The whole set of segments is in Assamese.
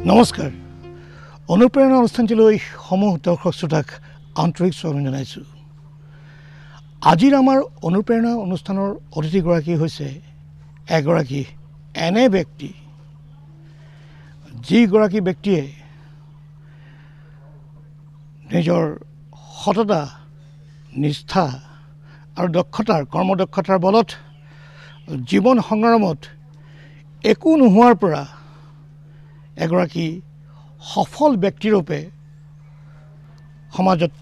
নমস্কাৰ অনুপ্ৰেৰণা অনুষ্ঠানটিলৈ সমূহ দৰ্শক শ্ৰোতাক আন্তৰিক স্বাগতম জনাইছোঁ। আজিৰ আমাৰ অনুপ্ৰেৰণা অনুষ্ঠানৰ অতিথিগৰাকী হৈছে এগৰাকী এনে ব্যক্তি যিগৰাকী ব্যক্তিয়ে নিজৰ সততা নিষ্ঠা আৰু কৰ্মদক্ষতাৰ বলত জীৱন সংগ্ৰামত একো নোহোৱাৰ পৰা এগৰাকী সফল ব্যক্তিৰূপে সমাজত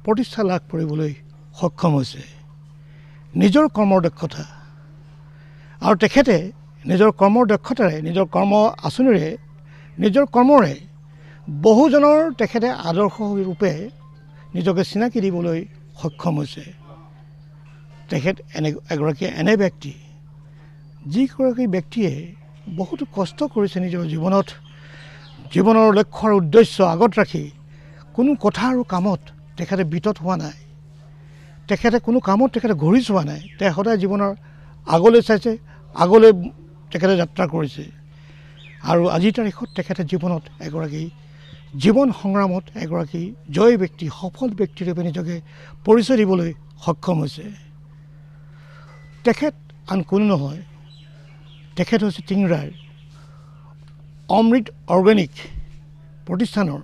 প্ৰতিষ্ঠা লাভ কৰিবলৈ সক্ষম হৈছে। নিজৰ কৰ্মৰ দক্ষতা আৰু তেখেতে নিজৰ কৰ্মৰ দক্ষতাৰে নিজৰ কৰ্ম আঁচনিৰে নিজৰ কৰ্মৰে বহুজনৰ তেখেতে আদৰ্শ ৰূপে নিজকে চিনাকি দিবলৈ সক্ষম হৈছে। তেখেত এগৰাকী এনে ব্যক্তি যিগৰাকী ব্যক্তিয়ে বহুতো কষ্ট কৰিছে নিজৰ জীৱনৰ লক্ষ্য আৰু উদ্দেশ্য আগত ৰাখি কোনো কথা আৰু কামত তেখেতে বিতত হোৱা নাই। তেখেতে কোনো কামত তেখেতে ঘূৰি চোৱা নাই। তেওঁ সদায় জীৱনৰ আগলৈ চাইছে, আগলৈ তেখেতে যাত্ৰা কৰিছে আৰু আজিৰ তাৰিখত তেখেতে জীৱন সংগ্ৰামত এগৰাকী জয় ব্যক্তি, সফল ব্যক্তিৰূপে নিজকে পৰিচয় দিবলৈ সক্ষম হৈছে। তেখেত আন কোনো নহয়, তেখেত হৈছে টিংৰাৰ অমৃত অৰ্গেনিক প্ৰতিষ্ঠানৰ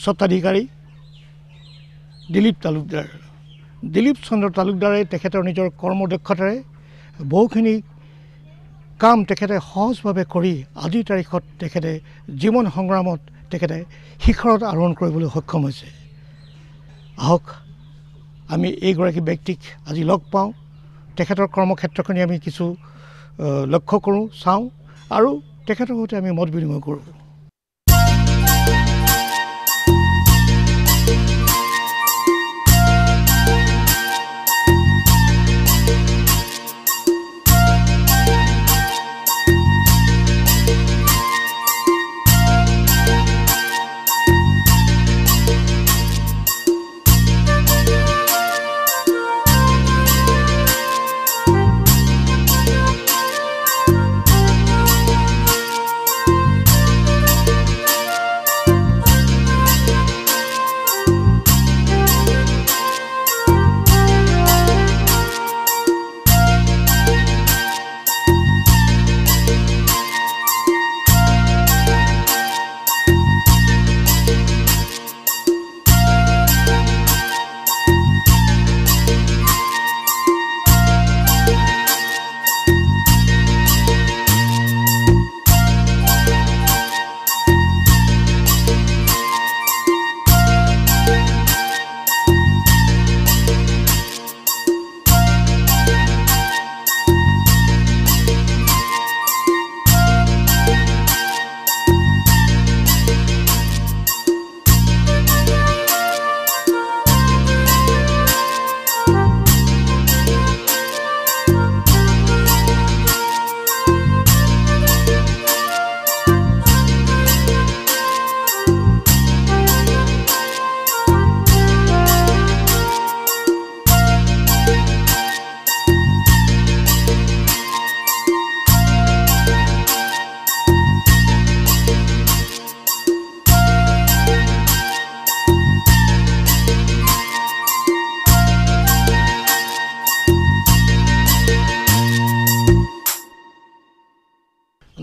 স্বত্বাধিকাৰী দিলীপ চন্দ্ৰ তালুকদাৰে তেখেতৰ নিজৰ কৰ্মদক্ষতাৰে বহুখিনি কাম তেখেতে সহজভাৱে কৰি আজিৰ তাৰিখত তেখেতে জীৱন সংগ্ৰামত তেখেতে শিখৰত আৰোহণ কৰিবলৈ সক্ষম হৈছে। আহক আমি এইগৰাকী ব্যক্তিক আজি লগ পাওঁ, তেখেতৰ কৰ্মক্ষেত্ৰখিনি আমি কিছু লক্ষ্য কৰোঁ, চাওঁ আৰু তেখেতৰ সৈতে আমি মত বিনিময় কৰোঁ।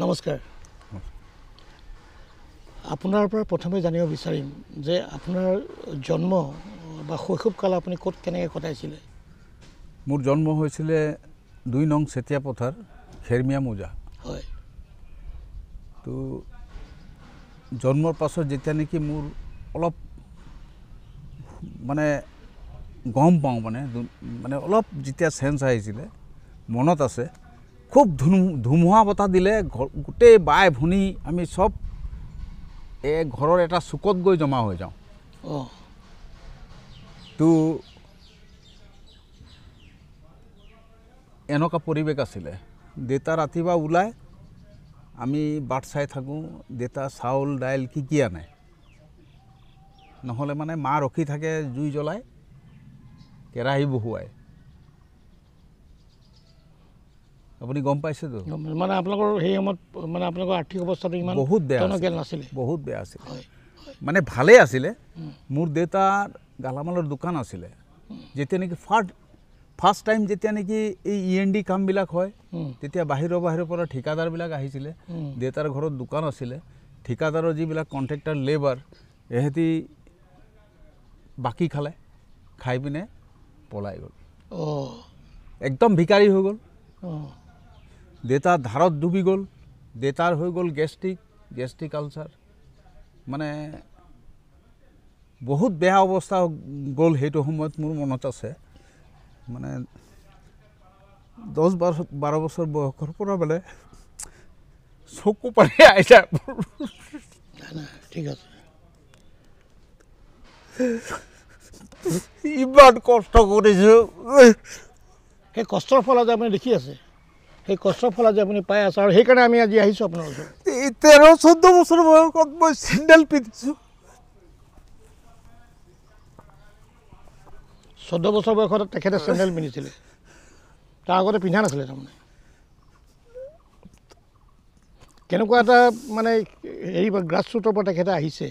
নমস্কাৰ। আপোনাৰ পৰা প্ৰথমে জানিব বিচাৰিম যে আপোনাৰ জন্ম বা শৈশৱকাল আপুনি ক'ত কেনেকৈ কটাইছিলে? মোৰ জন্ম হৈছিলে ২ নং চেতিয়া পথাৰ খেৰমিয়া মোজা। হয়। তো জন্মৰ পাছত যেতিয়া নেকি মোৰ অলপ মানে গম পাওঁ, মানে অলপ যেতিয়া চেঞ্চ আহিছিলে, মনত আছে খুব ধুমুহা বতাহ দিলে গোটেই বাই ভনী আমি চব ঘৰৰ এটা চুকত গৈ জমা হৈ যাওঁ। তো এনেকুৱা পৰিৱেশ আছিলে। দেউতা ৰাতিপুৱা ওলাই আমি বাট চাই থাকোঁ, দেউতা চাউল দাইল কি আনে, নহ'লে মানে মা ৰখি থাকে জুই জ্বলাই কেৰাহী বহুৱাই। আপুনি গম পাইছেতো মানে আপোনালোকৰ সেই সময়ত মানে আপোনালোকৰ আৰ্থিক অৱস্থাটো ইমান বহুত বেয়া নাছিলে বহুত বেয়া আছিল হয় মানে ভালেই আছিলে মোৰ দেউতাৰ গালামালৰ দোকান আছিলে যেতিয়া নেকি ফাৰ্ষ্ট টাইম যেতিয়া নেকি এই END কামবিলাক হয় তেতিয়া বাহিৰৰ পৰা ঠিকাদাৰবিলাক আহিছিলে দেউতাৰ ঘৰত দোকান আছিলে ঠিকাদাৰৰ যিবিলাক কণ্ট্ৰেক্টাৰ লেবাৰ এহেঁতি বাকী খাই পিনে পলাই গ'ল একদম ভিকাৰী হৈ গ'ল দেউতা ধাৰত ডুবি গ'ল দেউতাৰ হৈ গ'ল গেষ্ট্ৰিক আলচাৰ মানে বহুত বেয়া অৱস্থা গ'ল সেইটো সময়ত মোৰ মনত আছে মানে 10-12 বছৰ বয়সৰ পৰা মানে চকু পানী আহি যায় ঠিক আছে ইমান কষ্ট কৰিছোঁ সেই কষ্টৰ ফল আজি আপুনি দেখি আছে সেই কষ্টৰ ফল আজি আপুনি পাই আছে আৰু সেইকাৰণে আমি আজি আহিছোঁ আপোনাৰ ওচৰত 13-14 বছৰ বয়সত মই চেণ্ডেল পিন্ধিছোঁ 14 বছৰ বয়সত তেখেতে চেণ্ডেল পিন্ধিছিলে তাৰ আগতে পিন্ধা নাছিলে তাৰমানে কেনেকুৱা এটা মানে হেৰি গ্ৰাছৰুটৰ পৰা তেখেতে আহিছে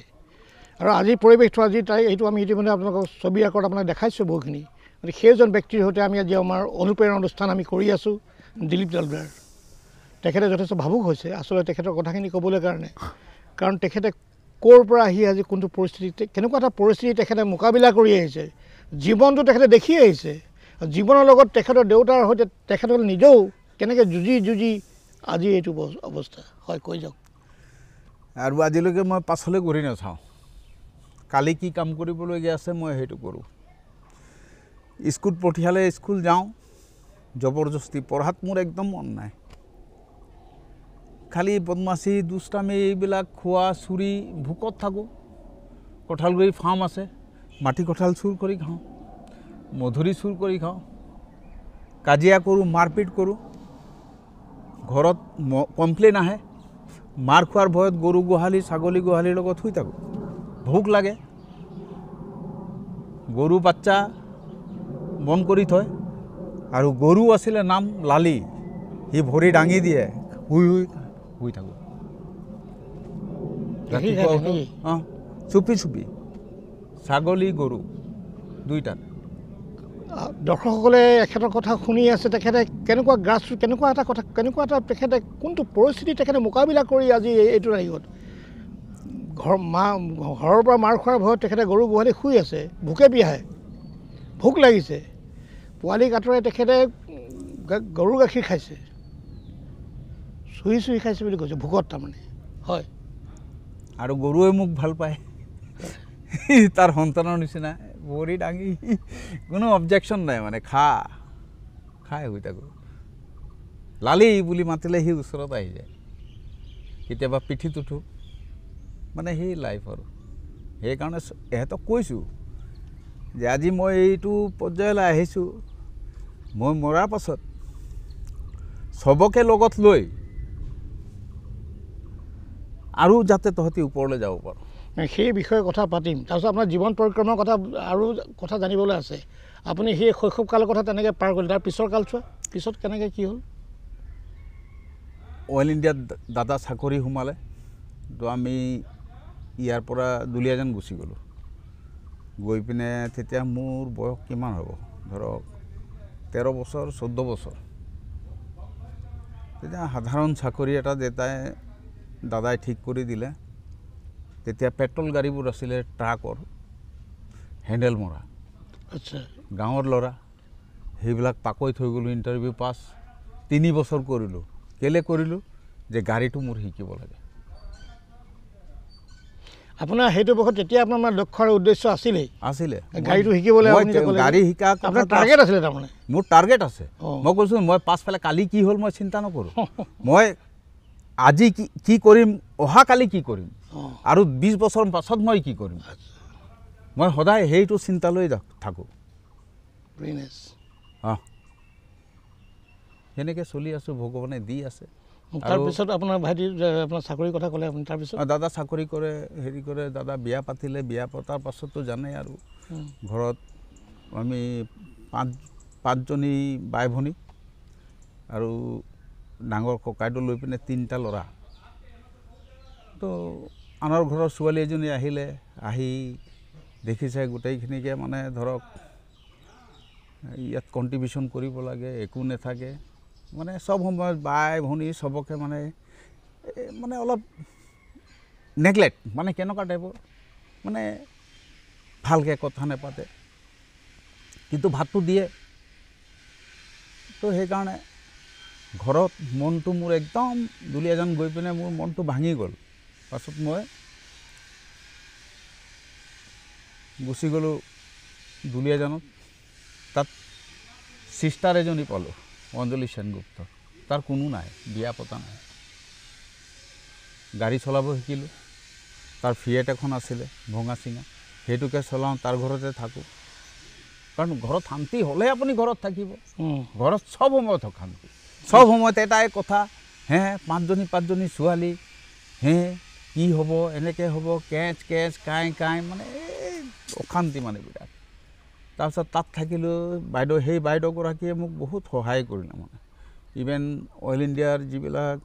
আৰু আজিৰ পৰিৱেশটো আজি এইটো আমি ইতিমধ্যে আপোনালোকক ছবি আকাৰত আপোনাক দেখাইছোঁ বহুখিনি গতিকে সেইজন ব্যক্তিৰ সৈতে আমি আজি আমাৰ অনুপ্ৰেৰণা অনুষ্ঠান আমি কৰি আছোঁ দিলীপ দলদাৰ তেখেতে যথেষ্ট ভাবুক হৈছে আচলতে তেখেতৰ কথাখিনি ক'বলৈ কাৰণে কাৰণ তেখেতে ক'ৰ পৰা আহি আজি কোনটো পৰিস্থিতি কেনেকুৱা এটা পৰিস্থিতি তেখেতে মোকাবিলা কৰি আহিছে জীৱনটো তেখেতে দেখি আহিছে জীৱনৰ লগত তেখেতৰ দেউতাৰ সৈতে তেখেতসকলে নিজেও কেনেকৈ যুঁজি আজি এইটো অৱস্থা হয় কৈ যাওক আৰু আজিলৈকে মই পাছলৈ ঘূৰি নাচাওঁ কালি কি কাম কৰিবলগীয়া আছে মই সেইটো কৰোঁ স্কুল পঠিয়ালে স্কুল যাওঁ জবৰদস্তি পঢ়াত মোৰ একদম মন নাই খালি বদমাচি দুষ্টামি এইবিলাক খোৱা চুৰি ভোকত থাকোঁ কঁঠালগুৰি ফাৰ্ম আছে মাটি কঁঠাল চুৰ কৰি খাওঁ মধুৰি চুৰ কৰি খাওঁ কাজিয়া কৰোঁ মাৰপিট কৰোঁ ঘৰত কমপ্লেইন আহে মাৰ খোৱাৰ ভয়ত গৰু গোহালি ছাগলী গোহালিৰ লগত শুই থাকোঁ ভোক লাগে গৰু বাচ্চা বন্ধ কৰি থয় আৰু গৰু আছিলে নাম লালি সি ভৰি দাঙি দিয়ে শুই থাকোঁ অঁ চুপি ছাগলী গৰু দুইটাত দৰ্শকসকলে এখেতৰ কথা শুনি আছে তেখেতে কেনেকুৱা গ্ৰাছৰুট কেনেকুৱা এটা তেখেতে কোনটো পৰিস্থিতি তেখেতে মোকাবিলা কৰি আজি এইটো তাৰিখত ঘৰৰ পৰা মাৰ খোৱাৰ ভয়ত তেখেতে গৰু গোহালি শুই আছে ভোকে পিয়াহে ভোক লাগিছে পোৱালি কাটৰে তেখেতে গৰু গাখীৰ খাইছে চুহি খাইছে বুলি কৈছে ভোকত তাৰমানে হয় আৰু গৰুৱে মোক ভাল পায় তাৰ সন্তানৰ নিচিনা ভৰি দাঙি কোনো অবজেকশ্যন নাই মানে খাই হৈ থাকোঁ লালি বুলি মাতিলে সি ওচৰত আহি যায় কেতিয়াবা পিঠিত উঠোঁ মানে সেই লাইফ আৰু সেইকাৰণে এহেঁতক কৈছোঁ যে আজি মই এইটো পৰ্যায়লৈ আহিছোঁ মই মৰাৰ পাছত চবকে লগত লৈ আৰু যাতে তহঁতি ওপৰলৈ যাব পাৰোঁ সেই বিষয়ে কথা পাতিম তাৰপিছত আপোনাৰ জীৱন পৰিক্ৰমাৰ কথা আৰু কথা জানিবলৈ আছে আপুনি সেই শৈশৱকালৰ কথা তেনেকৈ পাৰ কৰিলে তাৰ পিছৰ কালছোৱা পিছত কেনেকৈ কি হ'ল অইল ইণ্ডিয়াত দাদা চাকৰি সোমালে তো আমি ইয়াৰ পৰা দুলীয়াজান গুচি গ'লোঁ গৈ পিনে তেতিয়া মোৰ বয়স কিমান হ'ব ধৰক 13 বছৰ 14 বছৰ তেতিয়া সাধাৰণ চাকৰি এটা দাদাই ঠিক কৰি দিলে তেতিয়া পেট্ৰল গাড়ীবোৰ আছিলে ট্ৰাকৰ হেণ্ডেল মৰা আচ্ছা গাঁৱৰ ল'ৰা সেইবিলাক পাকৈ থৈ গ'লোঁ ইণ্টাৰভিউ পাছ 3 বছৰ কৰিলোঁ কেলৈ কৰিলোঁ যে গাড়ীটো মোৰ শিকিব লাগে আপোনাৰ সেইটো বয়সত তেতিয়া আপোনাৰ লক্ষ্য আৰু উদ্দেশ্য আছিলে গাড়ীটো শিকিবলৈ গাড়ী শিকা আপোনাৰ টাৰ্গেট আছিলে তাৰমানে মোৰ টাৰ্গেট আছে মই কৈছোঁ মই পাছ পেলাই কালি কি হ'ল মই চিন্তা নকৰোঁ মই আজি কি কৰিম অহাকালি কি কৰিম আৰু 20 বছৰ পাছত মই কি কৰিম মই সদায় সেইটো চিন্তা লৈ থাকোঁ সেনেকৈ চলি আছোঁ ভগৱানে দি আছে তাৰপিছত আপোনাৰ ভাইটি আপোনাৰ চাকৰিৰ কথা ক'লে আপুনি তাৰপিছত দাদা চাকৰি কৰে হেৰি কৰে দাদা বিয়া পাতিলে বিয়া পতাৰ পাছততো জানেই আৰু ঘৰত আমি 5জনী বাই ভনী আৰু ডাঙৰ ককাইটো লৈ পিনে 3টা ল'ৰা তো আনৰ ঘৰৰ ছোৱালী এজনী আহিলে আহি দেখিছে গোটেইখিনিকে মানে ধৰক ইয়াত কণ্ট্ৰিবিউশ্যন কৰিব লাগে একো নাথাকে মানে সব সময়ত বাই ভনী সবকে মানে মানে অলপ নেগলেক্ট মানে কেনেকুৱা টাইপৰ মানে ভালকৈ কথা নাপাতে কিন্তু ভাতটো দিয়ে তো সেইকাৰণে ঘৰত মনটো মোৰ একদম দুলীয়াজান গৈ পিনে মোৰ মনটো ভাঙি গ'ল পাছত মই গুচি গ'লোঁ দুলীয়াজানত তাত চিষ্টাৰ এজনী পালোঁ অঞ্জলি সেনগুপ্ত তাৰ কোনো নাই বিয়া পতা নাই গাড়ী চলাব শিকিলোঁ তাৰ ফিয়েট এখন আছিলে ভঙা চিঙা সেইটোকে চলাওঁ তাৰ ঘৰতে থাকোঁ কাৰণ ঘৰত শান্তি হ'লে আপুনি ঘৰত থাকিব ঘৰত সব সময়ত শান্তি সব সময়ত এটাই কথা হে 5জনী ছোৱালী হে কি হ'ব এনেকৈ হ'ব কেচ কেচ কাই মানে অশান্তি মানে বিৰাট তাৰপিছত তাত থাকিলোঁ বাইদেউ সেই বাইদেউগৰাকীয়ে মোক বহুত সহায় কৰিলে মানে ইভেন অইল ইণ্ডিয়াৰ যিবিলাক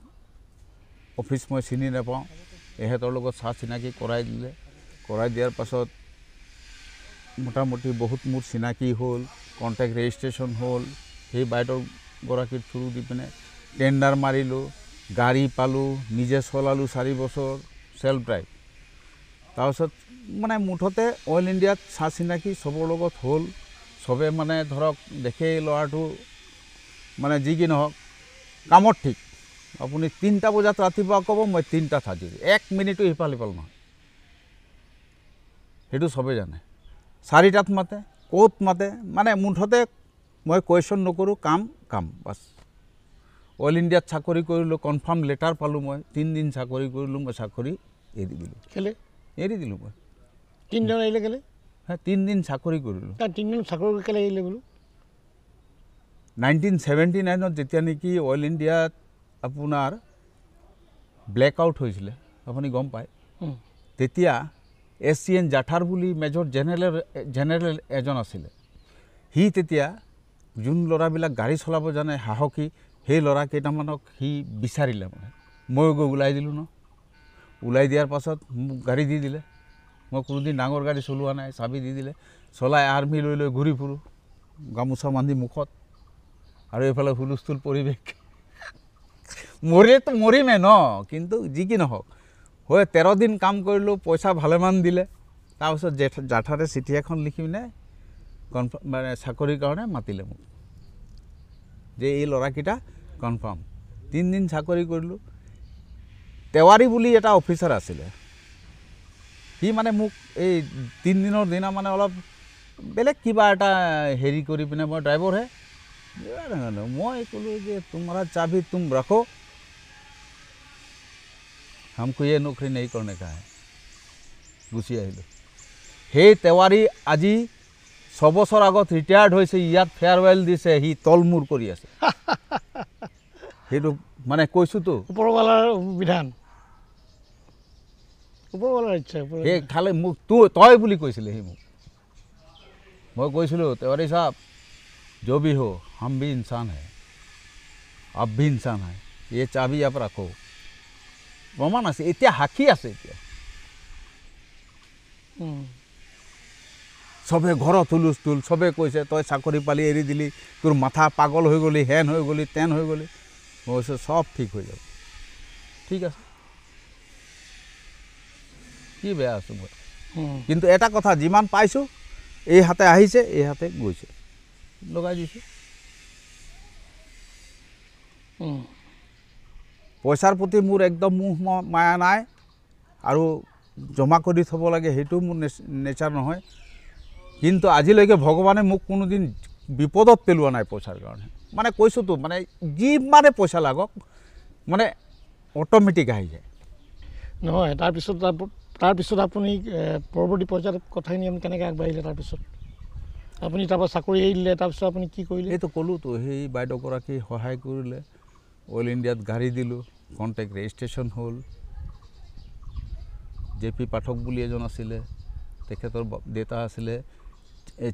অফিচ মই চিনি নাপাওঁ এহেঁতৰ লগত চাহ চিনাকি কৰাই দিলে কৰাই দিয়াৰ পাছত মোটামুটি বহুত মোৰ চিনাকি হ'ল কণ্টেক্ট ৰেজিষ্ট্ৰেশ্যন হ'ল সেই বাইদেউগৰাকীৰ থ্ৰু দি পিনে টেণ্ডাৰ মাৰিলোঁ গাড়ী পালোঁ নিজে চলালোঁ 4 বছৰ চেল্ফ ড্ৰাইভ তাৰপিছত মানে মুঠতে অইল ইণ্ডিয়াত চাহ চিনাকি চবৰ লগত হ'ল চবে মানে ধৰক দেখে ল'ৰাটো মানে যি কি নহওক কামত ঠিক আপুনি 3টা বজাত ৰাতিপুৱা ক'ব মই 3টাত হাজিৰ 1 মিনিটো ইফাল সিফাল নহয় সেইটো চবেই জানে 4টাত মাতে ক'ত মাতে মানে মুঠতে মই কুৱেশ্যন নকৰোঁ কাম বাছ অইল ইণ্ডিয়াত চাকৰি কৰিলোঁ কনফাৰ্ম লেটাৰ পালোঁ মই 3 দিন চাকৰি কৰিলোঁ মই চাকৰি এৰি দিলোঁ কেলে এৰি দিলোঁ মই 3 দিন আহিলে কেলে 3 দিন চাকৰি কৰিলোঁ 3 দিন চাকৰি কেলে আহিলে বোলো 1979ত যেতিয়া নেকি অইল ইণ্ডিয়াত আপোনাৰ ব্লেক আউট হৈছিলে আপুনি গম পায় তেতিয়া SCN জাঠাৰ বুলি মেজৰ জেনেৰেল এজন আছিলে সি তেতিয়া যোন ল'ৰাবিলাক গাড়ী চলাব জানে সাহসী সেই ল'ৰা কেইটামানক সি বিচাৰিলে মানে মই গৈ ওলাই দিলোঁ ন ওলাই দিয়াৰ পাছত মোক গাড়ী দি দিলে মই কোনোদিন ডাঙৰ গাড়ী চলোৱা নাই চাবি দি দিলে চলাই আৰ্মি লৈ ঘূৰি ফুৰোঁ গামোচা বান্ধি মুখত আৰু এইফালে হুলস্থুল পৰিৱেশ মৰিলেতো মৰিমে ন কিন্তু যি কি নহওক হয় 13 দিন কাম কৰিলোঁ পইচা ভালেমান দিলে তাৰপিছত জাঠাৰে চিঠি এখন লিখি পিনে কনফাৰ্ম মানে চাকৰিৰ কাৰণে মাতিলে মোক যে এই ল'ৰাকেইটা কনফাৰ্ম 3 দিন চাকৰি কৰিলোঁ তেওৱাৰী বুলি এটা অফিচাৰ আছিলে সি মানে মোক এই 3 দিনৰ দিনা মানে অলপ বেলেগ কিবা এটা হেৰি কৰি পিনে মই ড্ৰাইভাৰহে মই ক'লোঁ যে তোমাৰা চাবি তুম ৰাখো हमको ये नौकरी नहीं करने का है गुচি আহিলোঁ সেই তেওৱাৰী আজি 6 বছৰ আগত ৰিটায়াৰ্ড হৈছে ইয়াত ফেয়াৰৱেল দিছে সি তলমূৰ কৰি আছে সেইটো মানে কৈছোঁ তো ওপৰৱালাৰ বিধান ওপৰৱালাৰ ইচ্ছা সেই খালে মোক তই বুলি কৈছিলে সি মোক মই কৈছিলোঁ তেওৱাৰী साहब जो भी हो हम भी इंसान है आप भी इंसान है ये चाबी आप रखो প্ৰমাণ আছে এতিয়া হাকি আছে এতিয়া সবে ঘৰত হুলস্থুল সবে কৈছে তই চাকৰি পালি এৰি দিলি তোৰ মাথা পাগল হৈ গলি হেন হৈ গলি তেন হৈ গলি মই কৈছোঁ সব ঠিক হৈ যাব ঠিক আছে কি বেয়া আছোঁ মই কিন্তু এটা কথা যিমান পাইছোঁ এই হাতে আহিছে এই হাতে গৈছে লগাই দিছোঁ পইচাৰ প্ৰতি মোৰ একদম মোহ মায়া নাই আৰু জমা কৰি থ'ব লাগে সেইটো মোৰ নেচাৰ নহয় কিন্তু আজিলৈকে ভগৱানে মোক কোনোদিন বিপদত পেলোৱা নাই পইচাৰ কাৰণে মানে কৈছোঁ তো মানে যিমানে পইচা লাগক মানে অট'মেটিক আহি যায় নহয় তাৰপিছত আপুনি পৰৱৰ্তী পৰ্যায়ত কথাখিনি আপুনি কেনেকৈ আগবাঢ়িলে তাৰপিছত আপুনি তাৰপৰা চাকৰি এৰি দিলে তাৰপিছত আপুনি কি কৰিলে এইটো ক'লোঁ তো সেই বাইদেউগৰাকী সহায় কৰিলে অইল ইণ্ডিয়াত গাড়ী দিলোঁ কণ্টেক্ট ৰেজিষ্ট্ৰেশ্যন হ'ল JP পাঠক বুলি এজন আছিলে তেখেতৰ দেউতা আছিলে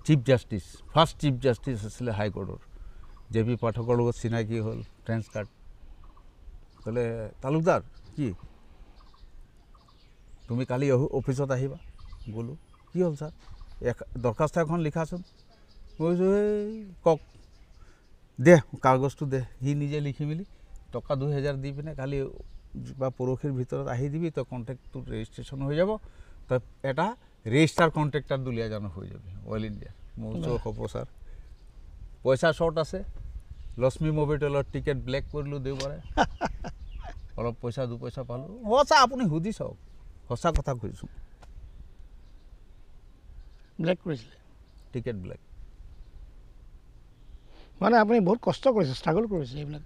chief justice first chief justice আছিলে হাইকোৰ্টৰ JP পাঠকৰ লগত চিনাকি হ'ল ট্ৰেন্স কাৰ্ড ক'লে তালুকদাৰ কি তুমি কালি অফিচত আহিবা গ'লোঁ কি হ'ল ছাৰ দৰখাস্ত এখন লিখাচোন মই কৈছোঁ এই কওক দে কাগজটো দে সি নিজে লিখি মেলি টকা 2000 দি পিনে কালি বা পৰহিৰ ভিতৰত আহি দিবি তই কণ্টেক্টটো ৰেজিষ্ট্ৰেশ্যন হৈ যাব তই এটা ৰেজিষ্টাৰ কণ্ট্ৰেক্টাৰ দুলীয়াজানত হৈ যাবি অইল ইণ্ডিয়া মই কৈছোঁ হ'ব ছাৰ পইচা শ্বৰ্ট আছে লক্ষ্মী মবিটেলৰ টিকেট ব্লেক কৰিলোঁ দেওবাৰে অলপ পইচা 2 পইচা পালোঁ সঁচা আপুনি সুধি চাওক সঁচা কথা কৈছোঁ ব্লেক কৰিছিলে টিকেট ব্লেক মানে আপুনি বহুত কষ্ট কৰিছে ষ্ট্ৰাগল কৰিছে এইবিলাক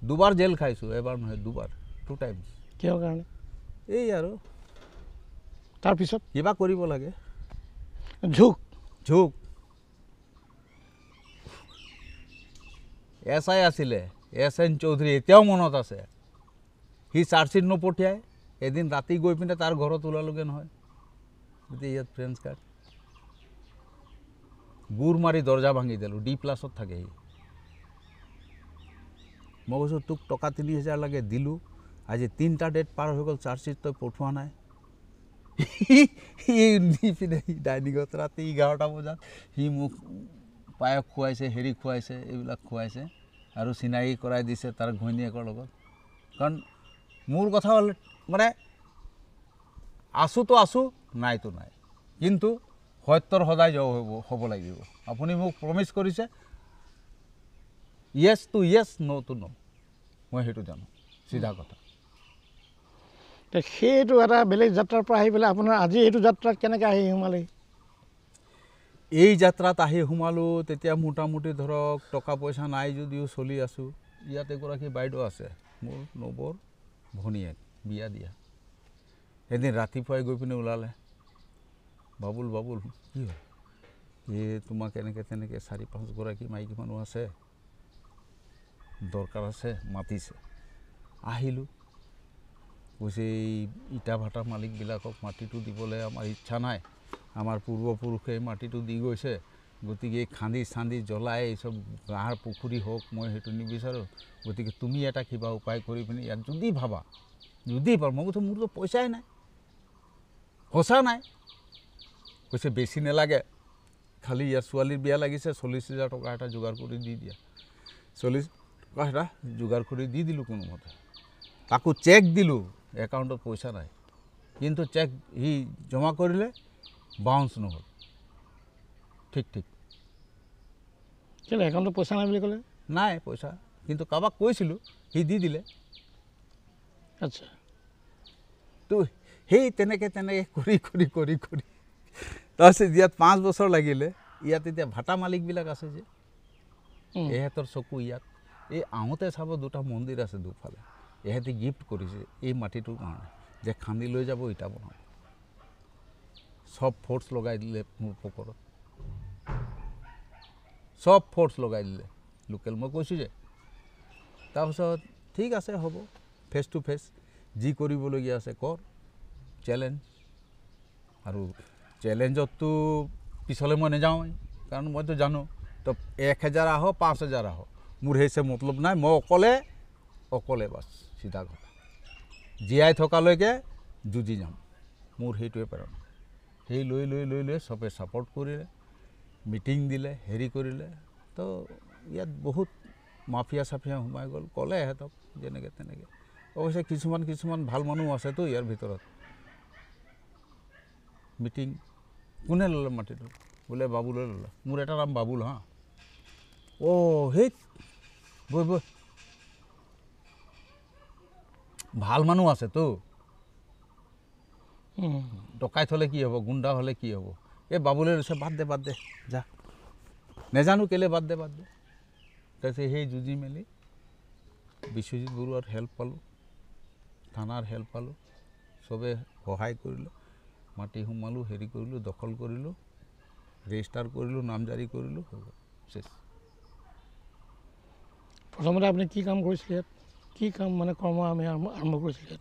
2 বাৰ জেল খাইছোঁ এবাৰ নহয় 2 বাৰ 2 টাইমছ কিহৰ কাৰণে এই আৰু তাৰপিছত কিবা কৰিব লাগে ঝোক SI আছিলে SN চৌধুৰী এতিয়াও মনত আছে সি চাৰ্জশ্বিট নপঠিয়াই এদিন ৰাতি গৈ পিনে তাৰ ঘৰত ওলালোগৈ নহয় গতিকে ইয়াত ফ্ৰেণ্ডছ কাৰ্ড গুৰ মাৰি দৰ্জা ভাঙি দিলোঁ D+ থাকে সি মই কৈছোঁ তোক টকা 3000 লাগে দিলোঁ আজি 3টা ডেট পাৰ হৈ গ'ল চাৰ্জশ্বিট তই পঠোৱা নাই সি নি পিনে ডাইনিঙত ৰাতি 11টা বজাত সি মোক পায়স খুৱাইছে হেৰি খুৱাইছে এইবিলাক খুৱাইছে আৰু চিনাকি কৰাই দিছে তাৰ ঘৈণীয়েকৰ লগত কাৰণ মোৰ কথা হ'ল মানে আছোতো আছোঁ নাইতো নাই কিন্তু সত্যৰ সদায় জয় হ'ব লাগিব আপুনি মোক প্ৰমিছ কৰিছে yes to Yes no' two ন' মই সেইটো জানো চিধা কথা সেইটো এটা বেলেগ যাত্ৰাৰ পৰা আহি পেলাই আপোনাৰ আজি এইটো যাত্ৰাত কেনেকৈ আহি সোমালেহি এই যাত্ৰাত আহি সোমালোঁ তেতিয়া মোটামুটি ধৰক টকা পইচা নাই যদিও চলি আছোঁ ইয়াত এগৰাকী বাইদেউ আছে মোৰ নৱৰ ভনীয়েক বিয়া দিয়া এদিন ৰাতিপুৱাই গৈ পিনে ওলালে বাবুল কি হয় এই তোমাক এনেকৈ তেনেকৈ 4-5 গৰাকী মাইকী মানুহ আছে দৰকাৰ আছে মাতিছে আহিলোঁ কৈছে এই ইটা ভাটা মালিকবিলাকক মাটিটো দিবলৈ আমাৰ ইচ্ছা নাই আমাৰ পূৰ্বপুৰুষে এই মাটিটো দি গৈছে গতিকে খান্দি চান্দি জ্বলাই এই চব গাঁৱৰ পুখুৰী হওক মই সেইটো নিবিচাৰোঁ গতিকে তুমি এটা কিবা উপায় কৰি পিনে ইয়াত যদি ভাবা যদি পাৰ মই কৈছোঁ মোৰতো পইচাই নাই সঁচা নাই কৈছে বেছি নালাগে খালি ইয়াৰ ছোৱালীৰ বিয়া লাগিছে 40,000 টকা এটা যোগাৰ কৰি দি দিয়া 40 টকা এটা যোগাৰ কৰি দি দিলোঁ কোনোমতে তাকো চেক দিলোঁ একাউণ্টত পইচা নাই কিন্তু চেক সি জমা কৰিলে বাউন্স নহ'ল ঠিক কেলৈ একাউণ্টত পইচা নাই বুলি ক'লে নাই পইচা কিন্তু কাৰোবাক কৈছিলোঁ সি দি দিলে আচ্ছা তো সেই তেনেকৈ কৰি তাৰপিছত ইয়াত 5 বছৰ লাগিলে ইয়াত এতিয়া ভাটা মালিকবিলাক আছে যে এহেঁতৰ চকু ইয়াত এই আহোঁতে চাব 2টা মন্দিৰ আছে দুফালে এহেঁতি গিফ্ট কৰিছে এই মাটিটোৰ কাৰণে যে খান্দি লৈ যাব ইটা বনাব সব ফ'ৰ্চ লগাই দিলে মোৰ পকৰত সব ফ'ৰ্চ লগাই দিলে লোকেল মই কৈছোঁ যে তাৰপিছত ঠিক আছে হ'ব ফেচ টু ফেচ যি কৰিবলগীয়া আছে কৰ চেলেঞ্জ আৰু চেলেঞ্জততো পিছলৈ মই নাযাওঁৱেই কাৰণ মইতো জানো তো 1000 আহ 5000 আহ মোৰ সেইছে মতলব নাই মই অকলে বাছ চিধা কথা জীয়াই থকালৈকে যুঁজি যাম মোৰ সেইটোৱে প্ৰেৰণা সেই লৈ চবে ছাপৰ্ট কৰিলে মিটিং দিলে হেৰি কৰিলে তো ইয়াত বহুত মাফিয়া চাফিয়া সোমাই গ'ল ক'লে এহেঁতক যেনেকৈ তেনেকৈ অৱশ্যে কিছুমান ভাল মানুহ আছেতো ইয়াৰ ভিতৰত মিটিং কোনে ল'লে মাটিটো বোলে বাবুলৈ ল'লে মোৰ এটা নাম বাবুল হা সেই বৈ ভাল মানুহ আছেতো ডকাইত হ'লে কি হ'ব গুণ্ডা হ'লে কি হ'ব এই বাবুলৈ লৈছে বাদ দে যা নেজানো কেলৈ বাদ দে তাৰপিছত সেই যুঁজি মেলি বিশ্বজিৎ বৰুৱাৰ হেল্প পালোঁ থানাৰ হেল্প পালোঁ চবে সহায় কৰিলোঁ মাটি সোমালোঁ হেৰি কৰিলোঁ দখল কৰিলোঁ ৰেজিষ্টাৰ কৰিলোঁ নামজাৰি কৰিলোঁ শেষ প্ৰথমতে আপুনি কি কাম কৰিছিলে ইয়াত কি কাম মানে কৰ্ম আমি আৰম্ভ কৰিছিলোঁ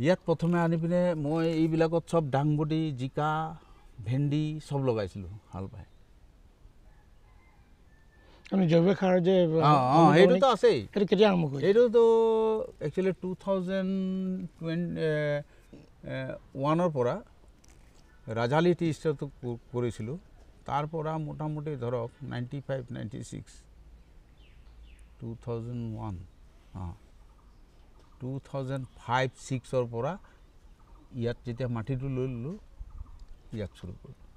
ইয়াত প্ৰথমে আনি পিনে মই এইবিলাকত চব দাংবডি জিকা ভেন্দি চব লগাইছিলোঁ হাল বাই আমি জৈৱিক সাৰ যে সেইটোতো আছেই। সেইটো কেতিয়া আৰম্ভ কৰিছে? এইটোতো একচুৱেলি 2001 পৰা ৰাজালি টি ষ্টেটটো কৰিছিলোঁ। তাৰ পৰা মোটামুটি ধৰক 95, 96, 2001 2005-06 পৰা ইয়াত যেতিয়া মাটিটো লৈ ল'লোঁ ইয়াত চুৰু কৰিলোঁ।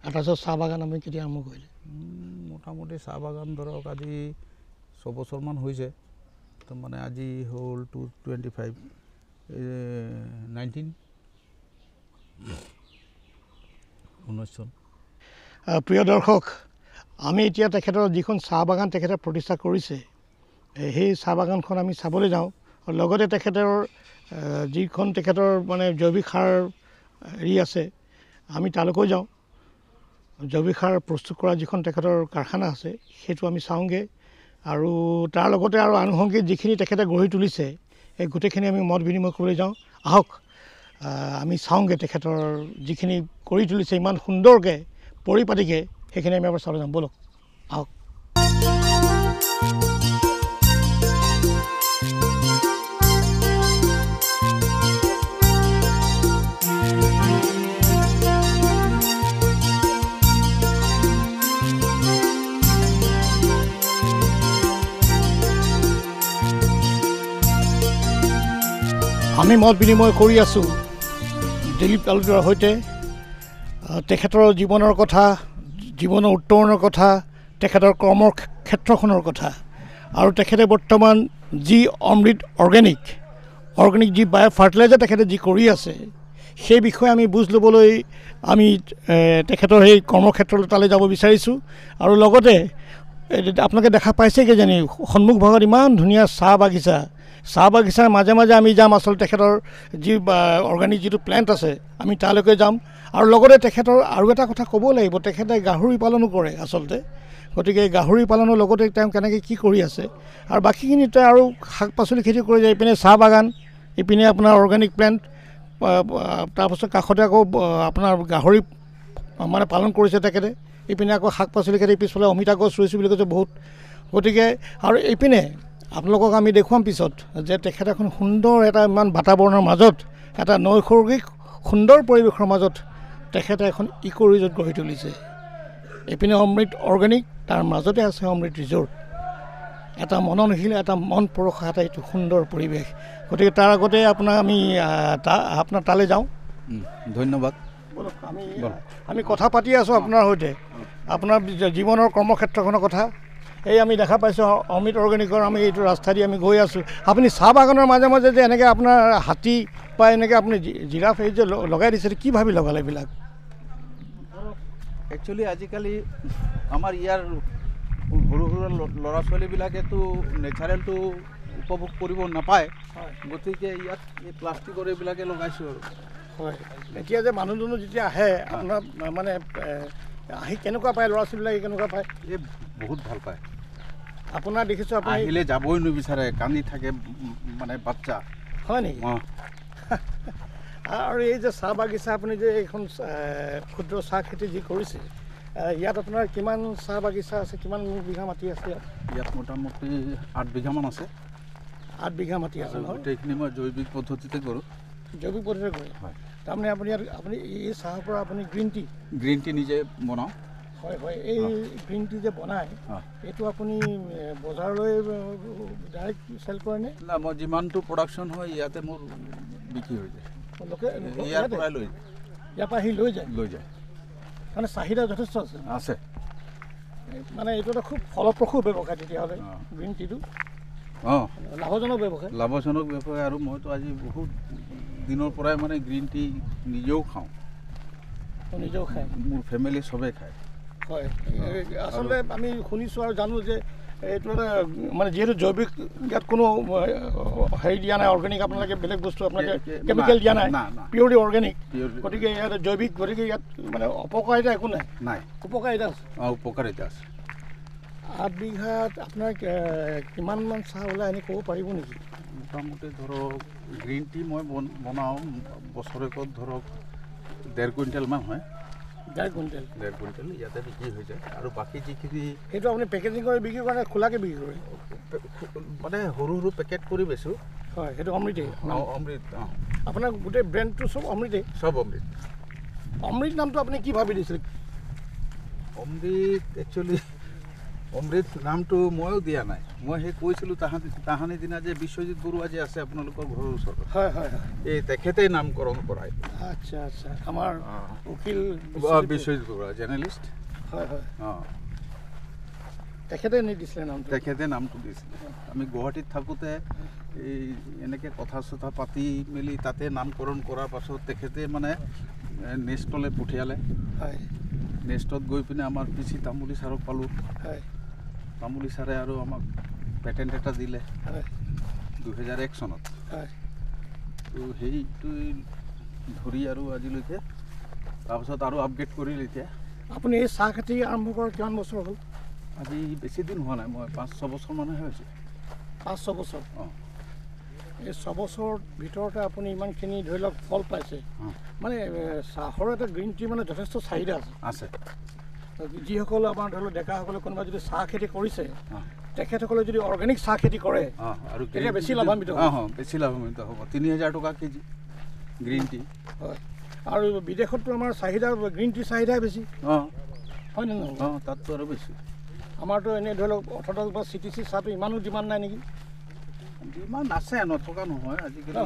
তাৰপিছত চাহ বাগান আমি কেতিয়া আৰম্ভ কৰিলে? মোটামুটি চাহ বাগান ধৰক আজি 6 বছৰমান হৈছে। তো মানে আজি হ'ল 2025, 19 চন। প্ৰিয় দৰ্শক, আমি এতিয়া তেখেতৰ যিখন চাহ বাগান তেখেতে প্ৰতিষ্ঠা কৰিছে, সেই চাহ বাগানখন আমি চাবলৈ যাওঁ। লগতে তেখেতৰ যিখন তেখেতৰ মানে জৈৱিক সাৰ হেৰি আছে, আমি তালৈকো যাওঁ। জৈৱিক সাৰ প্ৰস্তুত কৰা যিখন তেখেতৰ কাৰখানা আছে সেইটো আমি চাওঁগৈ, আৰু তাৰ লগতে আৰু আনুষংগিক যিখিনি তেখেতে গঢ়ি তুলিছে এই গোটেইখিনি আমি মত বিনিময় কৰিবলৈ যাওঁ। আহক আমি চাওঁগৈ তেখেতৰ যিখিনি কৰি তুলিছে ইমান সুন্দৰকৈ পৰিপাটিকৈ, সেইখিনি আমি এবাৰ চাবলৈ যাম। ব'লক আহক। আমি মত বিনিময় কৰি আছোঁ দিলীপ তালুকদাৰৰ সৈতে। তেখেতৰ জীৱনৰ কথা, জীৱনৰ উত্তৰণৰ কথা, তেখেতৰ কৰ্মৰ ক্ষেত্ৰখনৰ কথা, আৰু তেখেতে বৰ্তমান যি অমৃত অৰ্গেনিক যি বায়' ফাৰ্টিলাইজাৰ তেখেতে যি কৰি আছে সেই বিষয়ে আমি বুজ ল'বলৈ আমি তেখেতৰ সেই কৰ্মক্ষেত্ৰলৈ তালৈ যাব বিচাৰিছোঁ। আৰু লগতে আপোনালোকে দেখা পাইছে কিজানি সন্মুখ ভাগত ইমান ধুনীয়া চাহ বাগিচাৰ মাজে মাজে আমি যাম। আচলতে তেখেতৰ যি অৰ্গেনিক যিটো প্লেণ্ট আছে আমি তালৈকে যাম। আৰু লগতে তেখেতৰ আৰু এটা কথা ক'ব লাগিব, তেখেতে গাহৰি পালনো কৰে আচলতে। গতিকে গাহৰি পালনৰ লগতে তেওঁ কেনেকৈ কি কৰি আছে, আৰু বাকীখিনি তেওঁ আৰু শাক পাচলি খেতি কৰি যায়। ইপিনে চাহ বাগান, ইপিনে আপোনাৰ অৰ্গেনিক প্লেণ্ট, তাৰপাছত কাষতে আকৌ আপোনাৰ গাহৰি মানে পালন কৰিছে তেখেতে। ইপিনে আকৌ শাক পাচলি খেতি, পিছফালে অমিতা গছ ৰুইছোঁ বুলি কৈছে বহুত। গতিকে আৰু এইপিনে আপোনালোকক আমি দেখুৱাম পিছত যে তেখেতে এখন সুন্দৰ এটা ইমান বাতাবৰণৰ মাজত, এটা নৈসৰ্গিক সুন্দৰ পৰিৱেশৰ মাজত তেখেতে এখন ইক' ৰিজৰ্ট গঢ়ি তুলিছে। এইপিনে অমৃত অৰ্গেনিক, তাৰ মাজতে আছে অমৃত ৰিজৰ্ট। এটা মননশীল, এটা মন পৰশা এটা এইটো সুন্দৰ পৰিৱেশ। গতিকে তাৰ আগতে আমি আপোনাৰ তালৈ যাওঁ। ধন্যবাদ। আমি কথা পাতি আছোঁ আপোনাৰ সৈতে, আপোনাৰ জীৱনৰ কৰ্মক্ষেত্ৰখনৰ কথা। এই আমি দেখা পাইছোঁ অমৃত অৰ্গেনিকৰ আমি এইটো ৰাস্তা দি আমি গৈ আছোঁ। আপুনি চাহ বাগানৰ মাজে মাজে যে এনেকৈ আপোনাৰ হাতী বা এনেকৈ আপুনি জিৰাফ এই যে লগাই দিছে, কি ভাবি লগালে এইবিলাক? একচুৱেলি আজিকালি আমাৰ ইয়াৰ সৰু সৰু ল'ৰা ছোৱালীবিলাকেতো নেচাৰেলটো উপভোগ কৰিব নাপায়, গতিকে ইয়াত এই প্লাষ্টিকৰ এইবিলাকে লগাইছোঁ আৰু। হয়, এতিয়া যে মানুহ দুনুহ যেতিয়া আহে আপোনাৰ মানে আহি কেনেকুৱা পায়, ল'ৰা ছোৱালীবিলাকে কেনেকুৱা পায়? এই বহুত ভাল পায়। আপোনাৰ দেখিছোঁ আপুনি আহিলে যাবই নিবিচাৰে, কান্দি থাকে মানে বাচ্চা। হয় নেকি? আৰু এই যে চাহ বাগিচা আপুনি যে এইখন ক্ষুদ্ৰ চাহ খেতি যি কৰিছে, ইয়াত আপোনাৰ কিমান চাহ বাগিচা আছে, কিমান বিঘা মাটি আছে ইয়াত? ইয়াত মোটামুটি 8 বিঘামান আছে। 8 বিঘা মাটি আছে নহয়? গোটেইখিনি মই জৈৱিক পদ্ধতিতে কৰোঁ। জৈৱিক পদ্ধতিৰে কৰে? হয়। তাৰমানে আপুনি এই চাহৰ পৰা আপুনি গ্ৰীণ টি নিজে বনাওঁ। হয় হয়, এই গ্ৰীণ টি যে বনায় এইটো আপুনি বজাৰলৈ ডাইৰেক্ট চেল কৰেনে? না, মই যিমানটো প্ৰডাকশ্যন হয় ইয়াতে মোৰ বিক্ৰী হৈ যায়। ইয়াৰ পৰা আহি লৈ যায়। মানে চাহিদা যথেষ্ট আছে। মানে এইটো এটা খুব ফলপ্ৰসূ ব্যৱসায় তেতিয়াহ'লে গ্ৰীণ টিটো। লাভজনক ব্যৱসায়। আৰু মইতো আজি বহুত দিনৰ পৰাই মানে গ্ৰীণ টি নিজেও খাওঁ। খায়? মোৰ ফেমিলি চবেই খায়। হয়, আচলতে আমি শুনিছোঁ আৰু জানো যে এইটো এটা মানে যিহেতু জৈৱিক, ইয়াত কোনো হেৰি দিয়া নাই, অৰ্গেনিক আপোনালোকে বেলেগ বস্তু আপোনালোকে কেমিকেল দিয়া নাই, পিয়ৰলি অৰ্গেনিক। গতিকে ইয়াত জৈৱিক, গতিকে ইয়াত মানে অপকাৰিতা একো নাই। উপকাৰিতা আছে। উপকাৰিতা আছে। 8 বিঘাত আপোনাৰ কিমানমান চাহ ওলাই এনে ক'ব পাৰিব নেকি? মোটামুটি ধৰক গ্ৰীণ টি মই বনাওঁ বছৰেকত ধৰক 1.5 কুইণ্টেলমান হয়। 1.5 কুইণ্টেল 1.5 কুইণ্টেল ইয়াতে বিক্ৰী হৈ যায় আৰু বাকী যিখিনি সেইটো আপুনি পেকেজিং কৰি বিক্ৰী কৰে নে খোলাকৈ বিক্ৰী কৰে? মানে সৰু সৰু পেকেট কৰি বেছোঁ। হয়, সেইটো অমৃতেই। অমৃত। আপোনাৰ গোটেই ব্ৰেণ্ডটো চব অমৃতেই? চব অমৃত। অমৃত নামটো আপুনি কি ভাবি দিছিল? অমৃত একচুৱেলি অমৃত নামটো ময়ো দিয়া নাই, মই সেই কৈছিলোঁ তাহানি দিনা যে বিশ্বজিৎ বৰুৱা যে আছে আপোনালোকৰ ঘৰৰ ওচৰত, হয় হয় হয়, এই তেখেতেই নামকৰণ কৰাই। আচ্ছা আচ্ছা, আমাৰ উকিল বিশ্বজিৎ বৰুৱা জাৰ্নেলিষ্ট। হয় হয়, অঁ, তেখেতে দিছিলে নামটো? তেখেতে নামটো দিছিলে। আমি গুৱাহাটীত থাকোঁতে এই এনেকৈ কথা চথা পাতি মেলি তাতে নামকৰণ কৰাৰ পাছত তেখেতে মানে নেক্সটলৈ পঠিয়ালে। হয়, নেক্সটত গৈ পিনে আমাৰ পিচি তামুলী ছাৰক পালোঁ। হয়, তামুলী ছাৰে আৰু আমাক পেটেণ্ট এটা দিলে। হয়, 2001 চনত। হয়, তো সেইটো ধৰি আৰু আজিলৈকে তাৰপিছত আৰু আপগ্ৰেড কৰিল। এতিয়া আপুনি এই চাহ খেতি আৰম্ভ কৰাৰ কিমান বছৰ হ'ল? আজি বেছি দিন হোৱা নাই, মই 5-6 বছৰমানহে হৈছে। 5-6 বছৰ? অঁ, এই 6 বছৰৰ ভিতৰতে আপুনি ইমানখিনি ধৰি লওক ফল পাইছে। মানে চাহৰ এটা গ্ৰীণ টি মানে যথেষ্ট চাহিদা আছে। যিসকল আমাৰ ধৰি লওক ডেকাসকলে কোনোবা যদি চাহ খেতি কৰিছে, তেখেতসকলে যদি অৰ্গেনিক চাহ খেতি কৰে আৰু তেতিয়া বেছি লাভান্বিত হ'ব। বেছি লাভান্বিত হ'ব। 3000 টকা কেজি গ্ৰীণ টি। হয়, আৰু বিদেশততো আমাৰ চাহিদা গ্ৰীণ টিৰ চাহিদাই বেছি। অঁ, হয় নে নহয়? অঁ, তাততো আৰু বেছি। আমাৰতো এনেই ধৰি লওক অৰ্থডক্স বা CTC চাহটো ইমানো ডিমাণ্ড নাই নেকি? ডিমাণ্ড আছে, নথকা নহয়। আজিকালি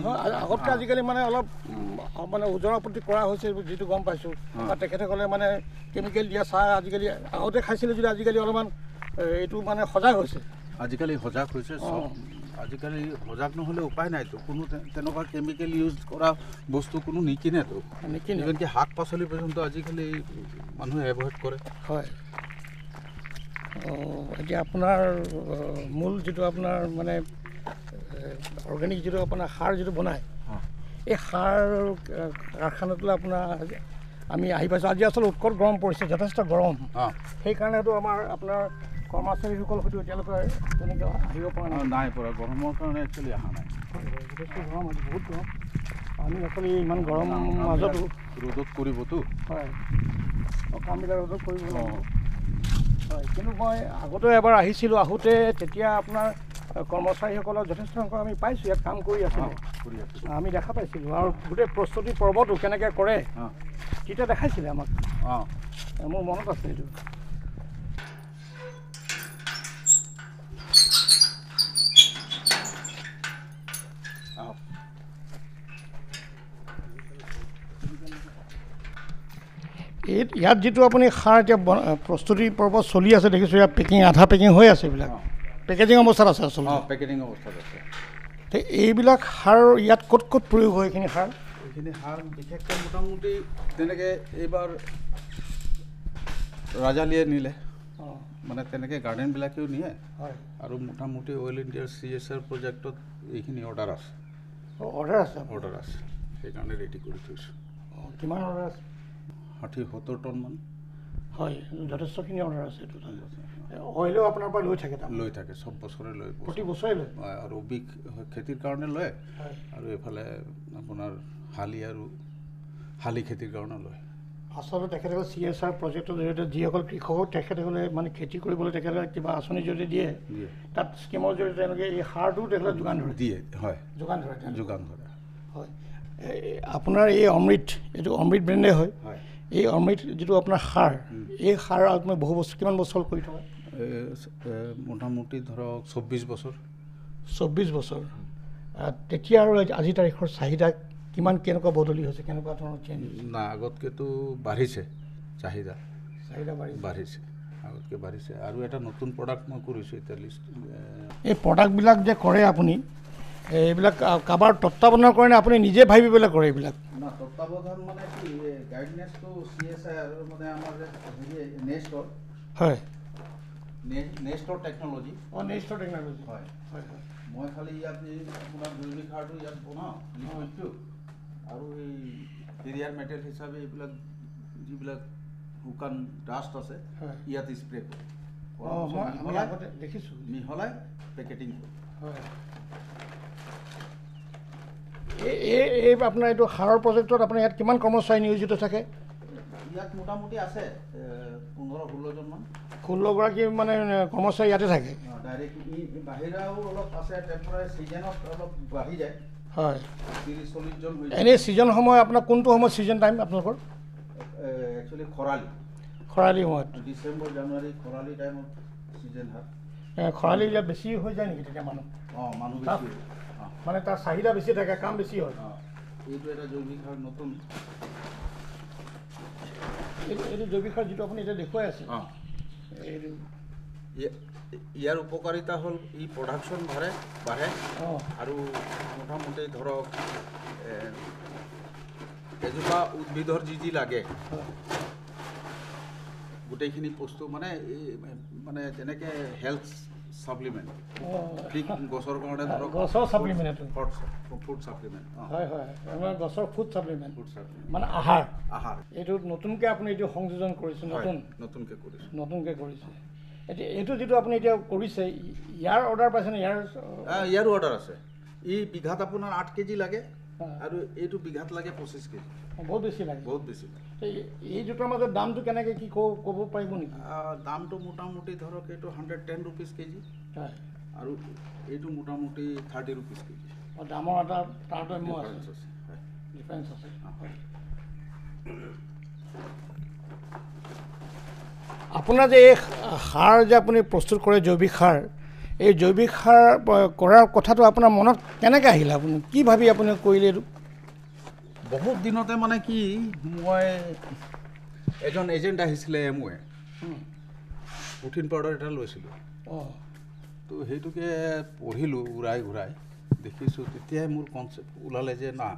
আগতকৈ আজিকালি মানে অলপ মানে ওজৰ আপত্তি কৰা হৈছে, যিটো গম পাইছোঁ। বা তেখেতসকলে মানে কেমিকেল দিয়া চাহ আজিকালি আগতে খাইছিলে যদি আজিকালি অলপমান এইটো মানে সজাগ হৈছে। আজিকালি সজাগ হৈছে। আজিকালি সজাগ নহ'লে উপায় নাইতো। কোনো তেনেকুৱা কেমিকেল ইউজ কৰা বস্তু কোনো নিকিনেতো। ইভেনকি শাক পাচলি পৰ্যন্ত আজিকালি মানুহে এভইড কৰে। হয়, এতিয়া আপোনাৰ মূল যিটো আপোনাৰ মানে অৰ্গেনিক যিটো আপোনাৰ সাৰ যিটো বনায়, এই সাৰ কাৰখানাটোলৈ আপোনাৰ আমি আহি পাইছোঁ। আজি আচলতে উৎকট গৰম পৰিছে, যথেষ্ট গৰম। সেইকাৰণেতো আপোনাৰ কৰ্মচাৰীসকল হয়তো এতিয়ালৈকে তেনেকৈ আহিব পৰা নাই পৰা। গৰমৰ কাৰণে একচুৱেলি অহা নাই। যথেষ্ট গৰম, আজি বহুত গৰম। আমি আচলতে ইমান গৰম মাজতো ৰ'দত কৰিবতো। হয়, কামবিলাক ৰ'দত কৰিব লাগিব। হয়, কিন্তু মই আগতে এবাৰ আহিছিলোঁ, আহোঁতে তেতিয়া আপোনাৰ কৰ্মচাৰীসকলক যথেষ্ট সংখ্যক আমি পাইছোঁ ইয়াত কাম কৰি আছিলোঁ। আমি দেখা পাইছিলোঁ আৰু গোটেই প্ৰস্তুতি পৰ্বটো কেনেকৈ কৰে তেতিয়া দেখাইছিলে আমাক। অঁ, মোৰ মনত আছে এইটো। ইয়াত যিটো আপুনি সাৰ এতিয়া প্ৰস্তুতি পৰ্ব চলি আছে দেখিছোঁ, ইয়াত পেকিং আধা পেকিং হৈ আছে। এইবিলাক পেকেজিং অৱস্থাত আছে আচলতে। পেকেজিং অৱস্থাত আছে। এইবিলাক সাৰ ইয়াত ক'ত ক'ত প্ৰয়োগ হয়? এইখিনি সাৰ বিশেষকৈ মোটামুটি তেনেকৈ এইবাৰ ৰাজালীয়ে নিলে, মানে তেনেকৈ গাৰ্ডেনবিলাকেও নিয়ে। হয়, আৰু মোটামুটি অইল ইণ্ডিয়াৰ CSR প্ৰজেক্টত এইখিনি অৰ্ডাৰ আছে। অৰ্ডাৰ আছে, সেইকাৰণে ৰেডি কৰি থৈছোঁ। কিমান অৰ্ডাৰ আছে? 60-70 টন মান। হয়, যথেষ্টখিনি অৰ্ডাৰ আছে। অইলো আপোনাৰ পৰা লৈ থাকে চব বছৰে লয়, প্ৰতি বছৰে লয়। আৰু খেতিৰ কাৰণে লয়, আৰু এইফালে আপোনাৰ শালি খেতিৰ কাৰণে লয়। আচলতে তেখেতসকলে CSR প্ৰজেক্টৰ জৰিয়তে যিসকল কৃষক তেখেতসকলে মানে খেতি কৰিবলৈ তেখেতসকলে কিবা আঁচনিৰ জৰিয়তে দিয়ে, তাত স্কিমৰ জৰিয়তে তেওঁলোকে এই সাৰটো তেখেতসকলে যোগান ধৰে। হয়, যোগান ধৰে। হয়, আপোনাৰ এই অমৃত, এইটো অমৃত ব্ৰেণ্ডে হয়। এই অমৃত যিটো আপোনাৰ সাৰ, এই সাৰ আপুনি বহু বছৰ, কিমান বছৰ কৰি থকা? মোটামুটি ধৰক 24 বছৰ। 24 বছৰ। তেতিয়া আৰু আজিৰ তাৰিখৰ চাহিদা কিমান, কেনেকুৱা বদলি হৈছে, কেনেকুৱা ধৰণৰ চেঞ্জ? নাই, আগতকৈতো বাঢ়িছে চাহিদা বাঢ়িছে, আগতকৈ বাঢ়িছে। আৰু এটা নতুন প্ৰডাক্ট মই কৰিছোঁ এতিয়া লিষ্ট। এই প্ৰডাক্টবিলাক যে কৰে আপুনি, এইবিলাক কাৰোবাৰ তত্বাৱধান কৰে নে আপুনি নিজে ভাবি পেলাই কৰে এইবিলাক? না, তত্বাৱধান মানে কি, গাইডনেছটো CSR মানে আমাৰ নেক্সটৰ। হয়, নেক্সটৰ টেকন'লজি। নেক্সটৰ টেকন'লজি। হয়, মই খালি ইয়াত এই আপোনাৰ জৈৱিক সাৰটো ইয়াত বনাওঁ, লিকুইডটো, আৰু এই কেৰিয়াৰ মেটেৰিয়েল হিচাপে এইবিলাক যিবিলাক শুকান ডাষ্ট আছে ইয়াত স্প্ৰে কৰোঁ। দেখিছোঁ মিহলাই পেকেটিং কৰোঁ। হয়, এই আপোনাৰ এইটো সাৰৰ প্ৰজেক্টত আপোনাৰ ইয়াত কিমান কৰ্মচাৰী নিয়োজিত থাকে? ইয়াত মোটামুটি আছে 15-16জনমান। 16গৰাকী মানে কৰ্মচাৰী ইয়াতে থাকে। ডাইৰেক্ট বাহিৰাও অলপ আছে, টেম্পৰাৰী ছিজনত অলপ বাঢ়ি যায়। হয়, 30-40জন হৈ যায়। এনেই ছিজন সময় আপোনাৰ কোনটো সময় ছিজন টাইম আপোনালোকৰ? একচুৱেলি খৰালি সময়ত ডিচেম্বৰ জানুৱাৰী খৰালি টাইমত ছিজন হয়। খৰালি ইয়াত বেছি হৈ যায় নেকি তেতিয়া মানুহ? মানুহ বেছি মানে তাৰ চাহিদা বেছি থাকে, কাম বেছি হয়। এইটো এটা জৈৱিক সাৰ নতুন, এইটো জৈৱিক সাৰ যিটো আপুনি এতিয়া দেখুৱাই আছে। এইটো ইয়াৰ উপকাৰিতা হ'ল ই প্ৰডাকশ্যন বাঢ়ে আৰু মোটামুটি ধৰক এজোপা উদ্ভিদৰ যি লাগে গোটেইখিনি বস্তু মানে মানে যেনেকৈ হেল্থ ছাপ্লিমেণ্ট, ঠিক গছৰ কাৰণে ধৰক গছৰ ছাপ্লিমেণ্ট, ফুড ছাপ্লিমেণ্ট। হয় হয়, আমাৰ গছৰ ফুড ছাপ্লিমেণ্ট মানে আহাৰ। এইটো নতুনকৈ আপুনি এইটো সংযোজন কৰিছে, নতুনকৈ কৰিছে। এতিয়া এইটো যিটো আপুনি এতিয়া কৰিছে, ইয়াৰ অৰ্ডাৰ পাইছেনে? ইয়াৰো অৰ্ডাৰ আছে। ই বিঘাত আপোনাৰ 8 কেজি লাগে আৰু এইটো বিঘাত লাগে 25 কেজি। বহুত বেছি লাগে, বহুত বেছি। এই দুটাৰ মাজত দামটো কেনেকৈ কি ক'ব পাৰিব নেকি? দামটো মোটামুটি ধৰক এইটো 110 ৰুপিজ কেজি আৰু এইটো মোটামুটি 30 ৰুপিজ কেজি। দামৰ এটা তাৰতম্য আছে, ডিফাৰেঞ্চ আছে। আপোনাৰ যে এই সাৰ যে আপুনি প্ৰস্তুত কৰে জৈৱিক সাৰ, এই জৈৱিক সাৰ কৰাৰ কথাটো আপোনাৰ মনত কেনেকৈ আহিলে? আপুনি কি ভাবি আপুনি কৰিলে এইটো? বহুত দিনতে মানে কি, মই এজন এজেণ্ট আহিছিলে MOA, প্ৰটিন পাউডাৰ এটা লৈছিলোঁ। তো সেইটোকে পঢ়িলোঁ ঘূৰাই দেখিছোঁ, তেতিয়াই মোৰ কনচেপ্ট ওলালে যে না,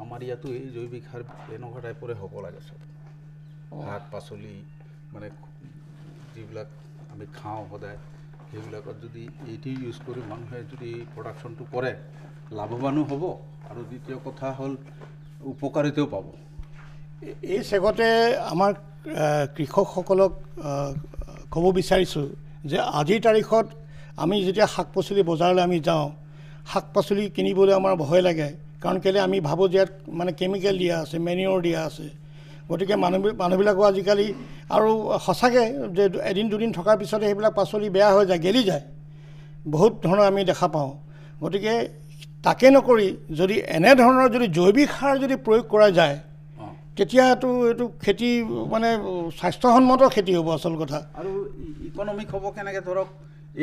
আমাৰ ইয়াতো এই জৈৱিক সাৰ এনেকুৱা টাইপৰে হ'ব লাগে। চব শাক পাচলি মানে যিবিলাক আমি খাওঁ সদায়, সেইবিলাকত যদি এইটো ইউজ কৰি মানুহে যদি প্ৰডাকশ্যনটো কৰে, লাভৱানো হ'ব আৰু দ্বিতীয় কথা হ'ল উপকাৰিতাও পাব। এই চেগতে আমাৰ কৃষকসকলক ক'ব বিচাৰিছোঁ যে আজিৰ তাৰিখত আমি যেতিয়া শাক পাচলি বজাৰলৈ আমি যাওঁ, শাক পাচলি কিনিবলৈ আমাৰ ভয় লাগে। কাৰণ কেলৈ আমি ভাবোঁ যে ইয়াত মানে কেমিকেল দিয়া আছে, মেনিয়ৰ দিয়া আছে। গতিকে মানুহবিলাকো আজিকালি আৰু সঁচাকৈ যে এদিন দুদিন থকাৰ পিছতে সেইবিলাক পাচলি বেয়া হৈ যায়, গেলি যায়, বহুত ধৰণৰ আমি দেখা পাওঁ। গতিকে তাকে নকৰি যদি এনেধৰণৰ যদি জৈৱিক সাৰ যদি প্ৰয়োগ কৰা যায়, তেতিয়াতো এইটো খেতি মানে স্বাস্থ্যসন্মত খেতি হ'ব আচল কথা। আৰু ইকনমিক হ'ব কেনেকৈ? ধৰক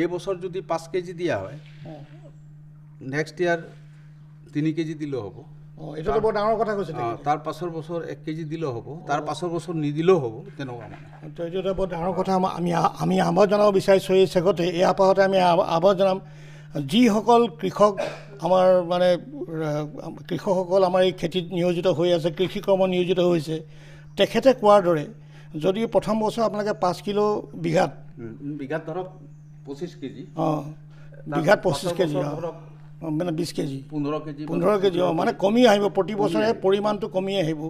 এই বছৰ যদি 5 কেজি দিয়া হয়, নেক্সট ইয়াৰ 3 কেজি দিলেও হ'ব। এইটোতো বৰ ডাঙৰ কথা কৈছে। তাৰ পাছৰ বছৰ 1 কেজি দিলেও হ'ব, তাৰ পাছৰ বছৰ নিদিলেও হ'ব, তেনেকুৱা মানে। তো এইটো এটা বৰ ডাঙৰ কথা। আমি আহ্বান জনাব বিচাৰিছোঁ এই চেগতে, এই আপাহতে আমি আহ্বান জনাম যিসকল কৃষক আমাৰ মানে কৃষকসকল আমাৰ এই খেতিত নিয়োজিত হৈ আছে, কৃষি কৰ্ম নিয়োজিত হৈছে, তেখেতে কোৱাৰ দৰে যদি প্ৰথম বছৰ আপোনালোকে 5 কিলো বিঘাত ধৰক 25 কেজি, বিঘাত 25 কেজি, মানে 20 কেজি, 15 কেজি মানে কমি আহিব। প্ৰতি বছৰে পৰিমাণটো কমি আহিব।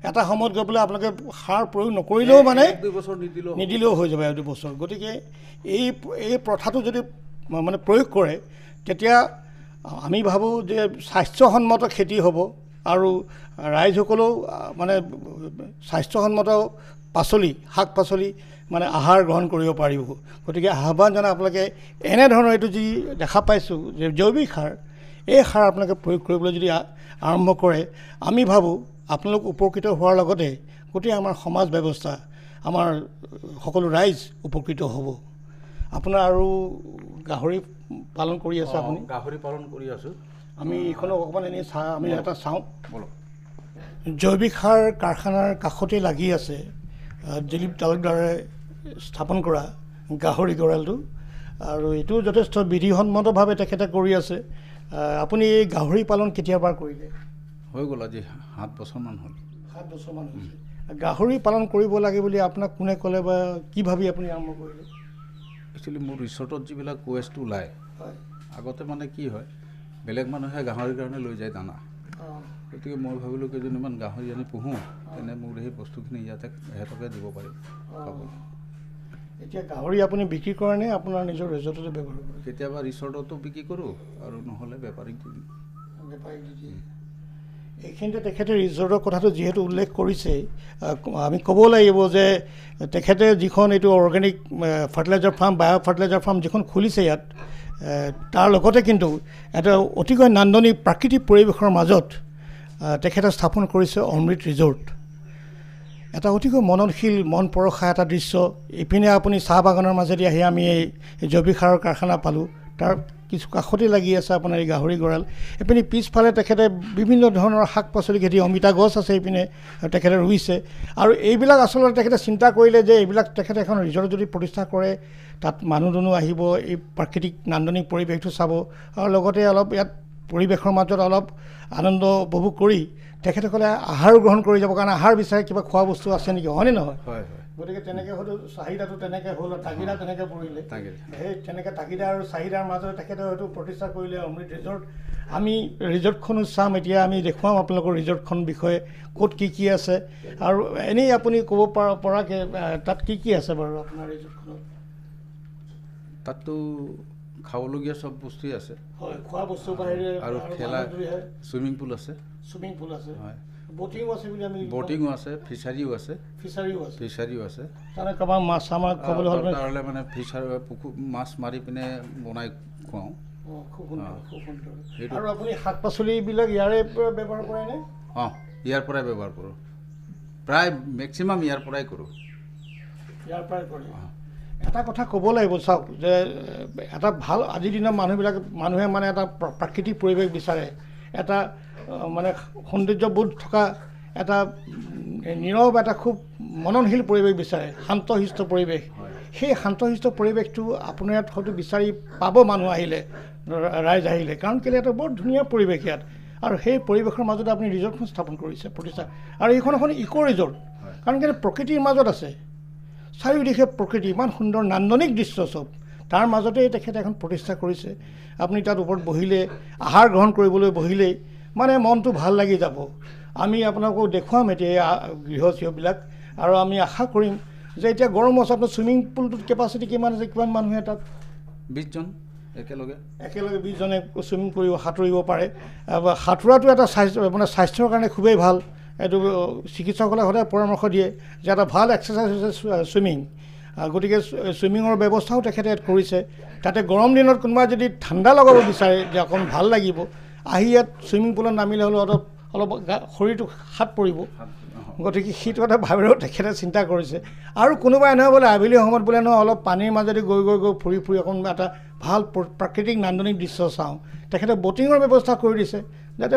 এটা সময়ত গৈ পেলাই আপোনালোকে সাৰ প্ৰয়োগ নকৰিলেও মানে 2 বছৰ নিদিলেও হৈ যাব 2 বছৰ। গতিকে এই প্ৰথাটো যদি মানে প্ৰয়োগ কৰে, তেতিয়া আমি ভাবোঁ যে স্বাস্থ্যসন্মত খেতি হ'ব আৰু ৰাইজসকলেও মানে স্বাস্থ্যসন্মত পাচলি, শাক পাচলি মানে আহাৰ গ্ৰহণ কৰিব পাৰিব। গতিকে আহ্বান জনাই আপোনালোকে এনেধৰণৰ এইটো যি দেখা পাইছোঁ যে জৈৱিক সাৰ, এই সাৰ আপোনালোকে প্ৰয়োগ কৰিবলৈ যদি আৰম্ভ কৰে, আমি ভাবোঁ আপোনালোক উপকৃত হোৱাৰ লগতে গোটেই আমাৰ সমাজ ব্যৱস্থা, আমাৰ সকলো ৰাইজ উপকৃত হ'ব। আপোনাৰ আৰু গাহৰি পালন কৰি আছে আপুনি? গাহৰি পালন কৰি আছোঁ আমি এইখনক অকণমান এনেই আমি এটা চাওঁ। জৈৱিক সাৰ কাৰখানাৰ কাষতে লাগি আছে দিলীপ তালুকদাৰে স্থাপন কৰা গাহৰি গঁৰালটো, আৰু এইটো যথেষ্ট বিধিসন্মতভাৱে তেখেতে কৰি আছে। আপুনি এই গাহৰি পালন কেতিয়াৰ পৰা কৰিলে? হৈ গ'ল আজি 7 বছৰমান হ'ল। 7 বছৰমান হৈছে। গাহৰি পালন কৰিব লাগে বুলি আপোনাক কোনে ক'লে বা কি ভাবি আপুনি আৰম্ভ কৰিলে? একচুৱেলি মোৰ ৰিচৰ্টত যিবিলাক ৱেষ্ট ওলায়, আগতে মানে কি হয়, বেলেগ মানুহে গাহৰিৰ কাৰণে লৈ যায় দানা। গতিকে মই ভাবিলোঁ কেইজনীমান গাহৰি আনি পুহোঁ, তেনে মোৰ সেই বস্তুখিনি ইয়াতে সিহঁতকে দিব পাৰিম। এতিয়া গাহৰি আপুনি বিক্ৰী কৰে নে আপোনাৰ নিজৰ ৰিচৰ্টতে ব্যৱহাৰ কৰে? কেতিয়াবা ৰিচৰ্টতো বিক্ৰী কৰোঁ আৰু নহ'লে বেপাৰীক দি দিওঁ। এইখিনিতে তেখেতে ৰিজৰ্টৰ কথাটো যিহেতু উল্লেখ কৰিছে, আমি ক'ব লাগিব যে তেখেতে যিখন এইটো অৰ্গেনিক ফাৰ্টিলাইজাৰ ফাৰ্ম, বায়' ফাৰ্টিলাইজাৰ ফাৰ্ম যিখন খুলিছে ইয়াত, তাৰ লগতে কিন্তু এটা অতিকৈ নান্দনিক প্ৰাকৃতিক পৰিৱেশৰ মাজত তেখেতে স্থাপন কৰিছে অমৃত ৰিজৰ্ট। এটা অতিকৈ মননশীল, মন পৰশা এটা দৃশ্য। ইপিনে আপুনি চাহ বাগানৰ মাজেদি আহি আমি এই জৈৱিক সাৰৰ কাৰখানা পালোঁ, তাৰ কিছু কাষতে লাগি আছে আপোনাৰ এই গাহৰি গঁৰাল। এইপিনে পিছফালে তেখেতে বিভিন্ন ধৰণৰ শাক পাচলি খেতি, অমিতা গছ আছে এইপিনে তেখেতে ৰুইছে। আৰু এইবিলাক আচলতে তেখেতে চিন্তা কৰিলে যে এইবিলাক তেখেতে এখন ৰিজৰ্ট যদি প্ৰতিষ্ঠা কৰে, তাত মানুহ দুনুহ আহিব, এই প্ৰাকৃতিক নান্দনিক পৰিৱেশটো চাব, আৰু লগতে অলপ ইয়াত পৰিৱেশৰ মাজত অলপ আনন্দ উপভোগ কৰি তেখেতসকলে আহাৰ গ্ৰহণ কৰি যাব, কাৰণ আহাৰ বিচাৰে কিবা খোৱা বস্তু আছে নেকি, হয়নে নহয়? হয়। গতিকে তেনেকৈ হয়তো চাহিদাটো তেনেকৈ হ'ল, তাগিদা তেনেকৈ পৰিলে। সেই তেনেকৈ তাগিদা আৰু চাহিদাৰ মাজতে তেখেতে হয়তো প্ৰতিষ্ঠা কৰিলে অমৃত ৰিজৰ্ট। আমি ৰিজৰ্টখনো চাম এতিয়া, আমি দেখুৱাম আপোনালোকৰ ৰিজৰ্টখন বিষয়ে, ক'ত কি আছে, আৰু এনেই আপুনি ক'ব পৰাকৈ তাত কি আছে বাৰু আপোনাৰ ৰিজৰ্টখনত? তাততো খাবলগীয়া চব বস্তুৱেই আছে। হয়, খোৱা বস্তু বাহিৰে আৰু খেলা, চুইমিং পুল আছে। হয়, বটিঙো আছে বুলি আমি, বটিঙো আছে, ফিচাৰীও আছে। ফিচাৰীও আছে। তাৰমানে কাৰোবাৰ মাছ আমাৰ খাবলৈ হ'লে মানে মাছ মাৰি পিনে বনাই খুৱাওঁ। খুব সুন্দৰ। আৰু আপুনি শাক পাচলিবিলাক ইয়াৰে পৰা ব্যৱহাৰ কৰেনে? ইয়াৰ পৰাই ব্যৱহাৰ কৰোঁ, প্ৰায় মেক্সিমাম ইয়াৰ পৰাই কৰোঁ। ইয়াৰ পৰাই কৰে। এটা কথা ক'ব লাগিব, চাওক, যে এটা ভাল আজিৰ দিনৰ মানুহে মানে এটা প্ৰাকৃতিক পৰিৱেশ বিচাৰে, এটা মানে সৌন্দৰ্যবোধ থকা এটা নীৰৱ, এটা খুব মননশীল পৰিৱেশ বিচাৰে, শান্তশিষ্ট পৰিৱেশ। সেই শান্তশিষ্ট পৰিৱেশটো আপোনাৰ ইয়াত হয়তো বিচাৰি পাব মানুহ আহিলে, ৰাইজ আহিলে, কাৰণ কেলৈ এটা বৰ ধুনীয়া পৰিৱেশ ইয়াত। আৰু সেই পৰিৱেশৰ মাজতে আপুনি ৰিজৰ্টখন স্থাপন কৰিছে, প্ৰতিষ্ঠা। আৰু এইখন এখন ইক' ৰিজৰ্ট, কাৰণ কেলৈ প্ৰকৃতিৰ মাজত আছে, চাৰিওদিশে প্ৰকৃতি, ইমান সুন্দৰ নান্দনিক দৃশ্য চব, তাৰ মাজতেই তেখেতে এখন প্ৰতিষ্ঠা কৰিছে। আপুনি তাত ওপৰত বহিলে, আহাৰ গ্ৰহণ কৰিবলৈ বহিলেই মানে মনটো ভাল লাগি যাব। আমি আপোনালোকক দেখুৱাম এতিয়া গৃহচীয়বিলাক, আৰু আমি আশা কৰিম যে এতিয়া গৰম আছে, আপোনাৰ চুইমিং পুলটোত কেপাচিটি কিমান আছে, কিমান মানুহে তাত? 20 জন একেলগে 20 জনে চুইমিং কৰিব, সাঁতুৰিব পাৰে। সাঁতোৰাটো এটা স্বাস্থ্যৰ কাৰণে খুবেই ভাল। এইটো চিকিৎসকসকলে সদায় পৰামৰ্শ দিয়ে যে এটা ভাল এক্সাৰচাইজ হৈছে চুইমিং। গতিকে চুইমিঙৰ ব্যৱস্থাও তেখেতে ইয়াত কৰিছে। তাতে গৰম দিনত কোনোবা যদি ঠাণ্ডা লগাব বিচাৰে, যে অকণ ভাল লাগিব, আহি ইয়াত চুইমিং পুলত নামিলে হ'লেও অলপ শৰীৰটো হাত পৰিব। গতিকে সেইটো এটা ভাবেৰেও তেখেতে চিন্তা কৰিছে। আৰু কোনোবাই নহয় বোলে আবেলি সময়ত বোলে নহয় অলপ পানীৰ মাজেদি গৈ ফুৰি অকণ এটা ভাল প্ৰাকৃতিক নান্দনিক দৃশ্য চাওঁ, তেখেতে বটিঙৰ ব্যৱস্থা কৰি দিছে, যাতে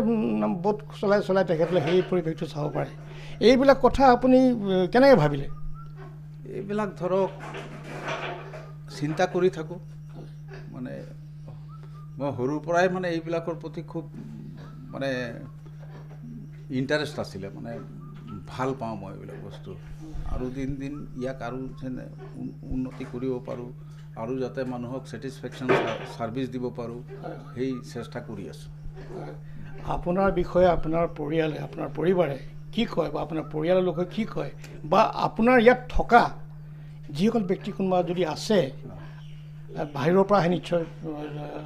ব'ট চলাই তেখেতলৈ সেই পৰিৱেশটো চাব পাৰে। এইবিলাক কথা আপুনি কেনেকৈ ভাবিলে? এইবিলাক ধৰক চিন্তা কৰি থাকোঁ, মানে মই সৰুৰ পৰাই মানে এইবিলাকৰ প্ৰতি খুব মানে ইণ্টাৰেষ্ট আছিলে, মানে ভাল পাওঁ মই এইবিলাক বস্তু। আৰু দিন ইয়াক আৰু যেনে উন্নতি কৰিব পাৰোঁ, আৰু যাতে মানুহক ছেটিছফেকশ্যন ছাৰ্ভিচ দিব পাৰোঁ, সেই চেষ্টা কৰি আছোঁ। আপোনাৰ বিষয়ে আপোনাৰ পৰিয়ালে, আপোনাৰ পৰিবাৰে কি কয়, বা আপোনাৰ পৰিয়ালৰ লোকে কি কয়, বা আপোনাৰ ইয়াত থকা যিসকল ব্যক্তি কোনোবা যদি আছে, বাহিৰৰ পৰা আহে নিশ্চয়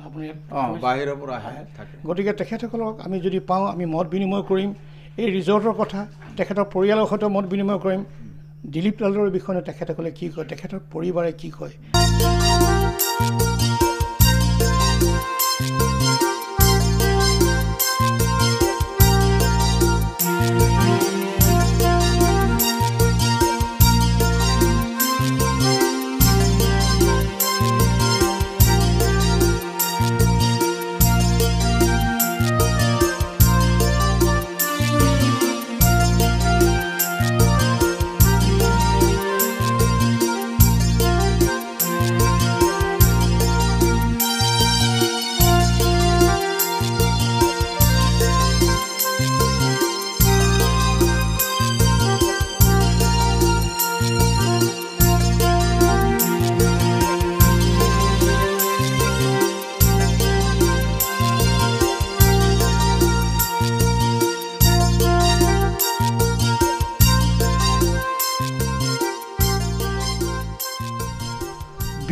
আপুনি ইয়াত? বাহিৰৰ পৰা আহে থাকে। গতিকে তেখেতসকলক আমি যদি পাওঁ, আমি মত বিনিময় কৰিম এই ৰিজৰ্টৰ কথা, তেখেতৰ পৰিয়ালৰ সৈতে মত বিনিময় কৰিম। দিলীপ লালৰ বিষয়ে তেখেতসকলে কি কয়, তেখেতৰ পৰিবাৰে কি কয়।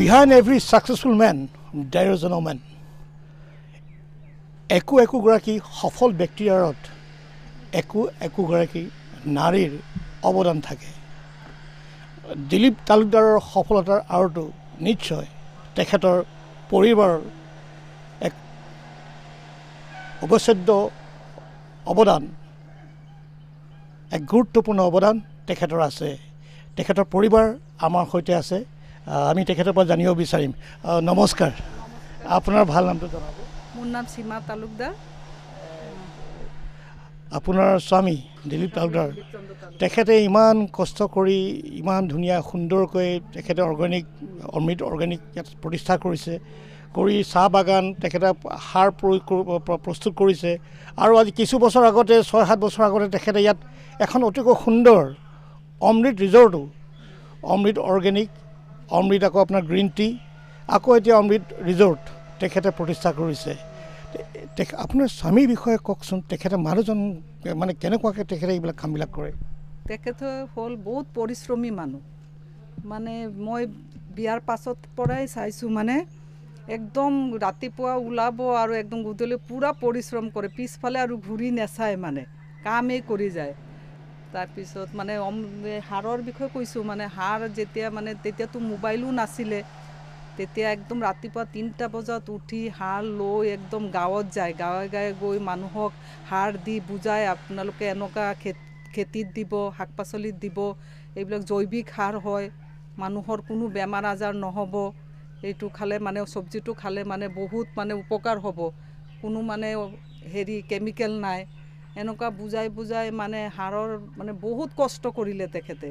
Behind every successful man, there is a woman. একোগৰাকী সফল ব্যক্তিৰ আঁৰত একোগৰাকী নাৰীৰ অৱদান থাকে। দিলীপ তালুকদাৰৰ সফলতাৰ আঁৰতো নিশ্চয় তেখেতৰ পৰিবাৰৰ এক অৱচ্ছেদ্য অৱদান, এক গুৰুত্বপূৰ্ণ অৱদান তেখেতৰ আছে। তেখেতৰ পৰিবাৰ আমাৰ সৈতে আছে, আমি তেখেতৰ পৰা জানিব বিচাৰিম। নমস্কাৰ, আপোনাৰ ভাল নামটো জনাব। মোৰ নাম সীমা তালুকদাৰ। আপোনাৰ স্বামী দিলীপ তালুকদাৰ, তেখেতে ইমান কষ্ট কৰি ইমান ধুনীয়া সুন্দৰকৈ তেখেতে অমৃত অৰ্গেনিক ইয়াত প্ৰতিষ্ঠা কৰিছে, কৰি চাহ বাগান তেখেতে সাৰ প্ৰস্তুত কৰিছে। আৰু আজি কিছু বছৰ আগতে 6-7 বছৰ আগতে তেখেতে ইয়াত এখন অতিকৈ সুন্দৰ অমৃত ৰিজৰ্টো, অমৃত অৰ্গেনিক, অমৃত আকৌ আপোনাৰ গ্ৰীণ টি, আকৌ এতিয়া অমৃত ৰিজৰ্ট তেখেতে প্ৰতিষ্ঠা কৰিছে। আপোনাৰ স্বামীৰ বিষয়ে কওকচোন, তেখেতে মানুহজন মানে কেনেকুৱাকৈ তেখেতে এইবিলাক কামবিলাক কৰে? তেখেতে হ'ল বহুত পৰিশ্ৰমী মানুহ। মানে মই বিয়াৰ পাছত পৰাই চাইছোঁ, মানে একদম ৰাতিপুৱা ওলাব আৰু একদম গধূলি পূৰা পৰিশ্ৰম কৰে, পিছফালে আৰু ঘূৰি নাচায়, মানে কামেই কৰি যায়। তাৰপিছত মানে সাৰৰ বিষয়ে কৈছোঁ, মানে সাৰ যেতিয়া মানে তেতিয়াতো মোবাইলো নাছিলে, তেতিয়া একদম ৰাতিপুৱা 3টা বজাত উঠি সাৰ লৈ একদম গাঁৱত যায়, গাঁৱে গাঁৱে গৈ মানুহক সাৰ দি বুজায়, আপোনালোকে এনেকুৱা খেতিত দিব, শাক পাচলিত দিব, এইবিলাক জৈৱিক সাৰ হয়, মানুহৰ কোনো বেমাৰ আজাৰ নহ'ব, এইটো খালে মানে চব্জিটো খালে মানে বহুত মানে উপকাৰ হ'ব, কোনো মানে কেমিকেল নাই, এনেকুৱা বুজাই মানে সাৰৰ মানে বহুত কষ্ট কৰিলে তেখেতে।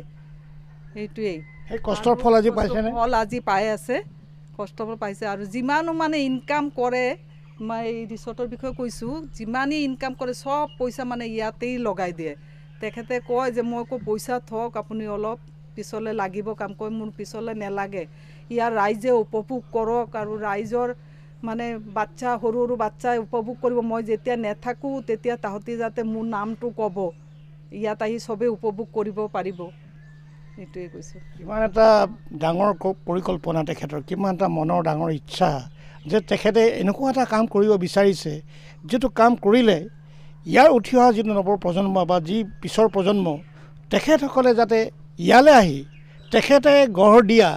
সেইটোৱেই, সেই কষ্টৰ ফল আজি পাইছেনে? ফল আজি পাই আছে, কষ্টৰ ফল পাইছে। আৰু যিমানো মানে ইনকাম কৰে, মই এই ৰিচৰ্টৰ বিষয়ে কৈছোঁ, যিমানেই ইনকাম কৰে চব পইচা মানে ইয়াতেই লগাই দিয়ে। তেখেতে কয় যে মই পইচা থওক, আপুনি অলপ পিছলৈ লাগিব কাম কৰি, মোৰ পিছলৈ নেলাগে, ইয়াৰ ৰাইজে উপভোগ কৰক, আৰু ৰাইজৰ মানে সৰু সৰু বাচ্চাই উপভোগ কৰিব, মই যেতিয়া নেথাকোঁ তেতিয়া তাহাঁতি যাতে মোৰ নামটো ক'ব, ইয়াত আহি চবেই উপভোগ কৰিব পাৰিব, এইটোৱে কৈছোঁ। কিমান এটা ডাঙৰ পৰিকল্পনা তেখেতৰ, কিমান এটা মনৰ ডাঙৰ ইচ্ছা যে তেখেতে এনেকুৱা এটা কাম কৰিব বিচাৰিছে, যিটো কাম কৰিলে ইয়াৰ উঠি অহা যিটো নৱপ্ৰজন্ম বা যি পিছৰ প্ৰজন্ম, তেখেতসকলে যাতে ইয়ালৈ আহি তেখেতে গঢ় দিয়া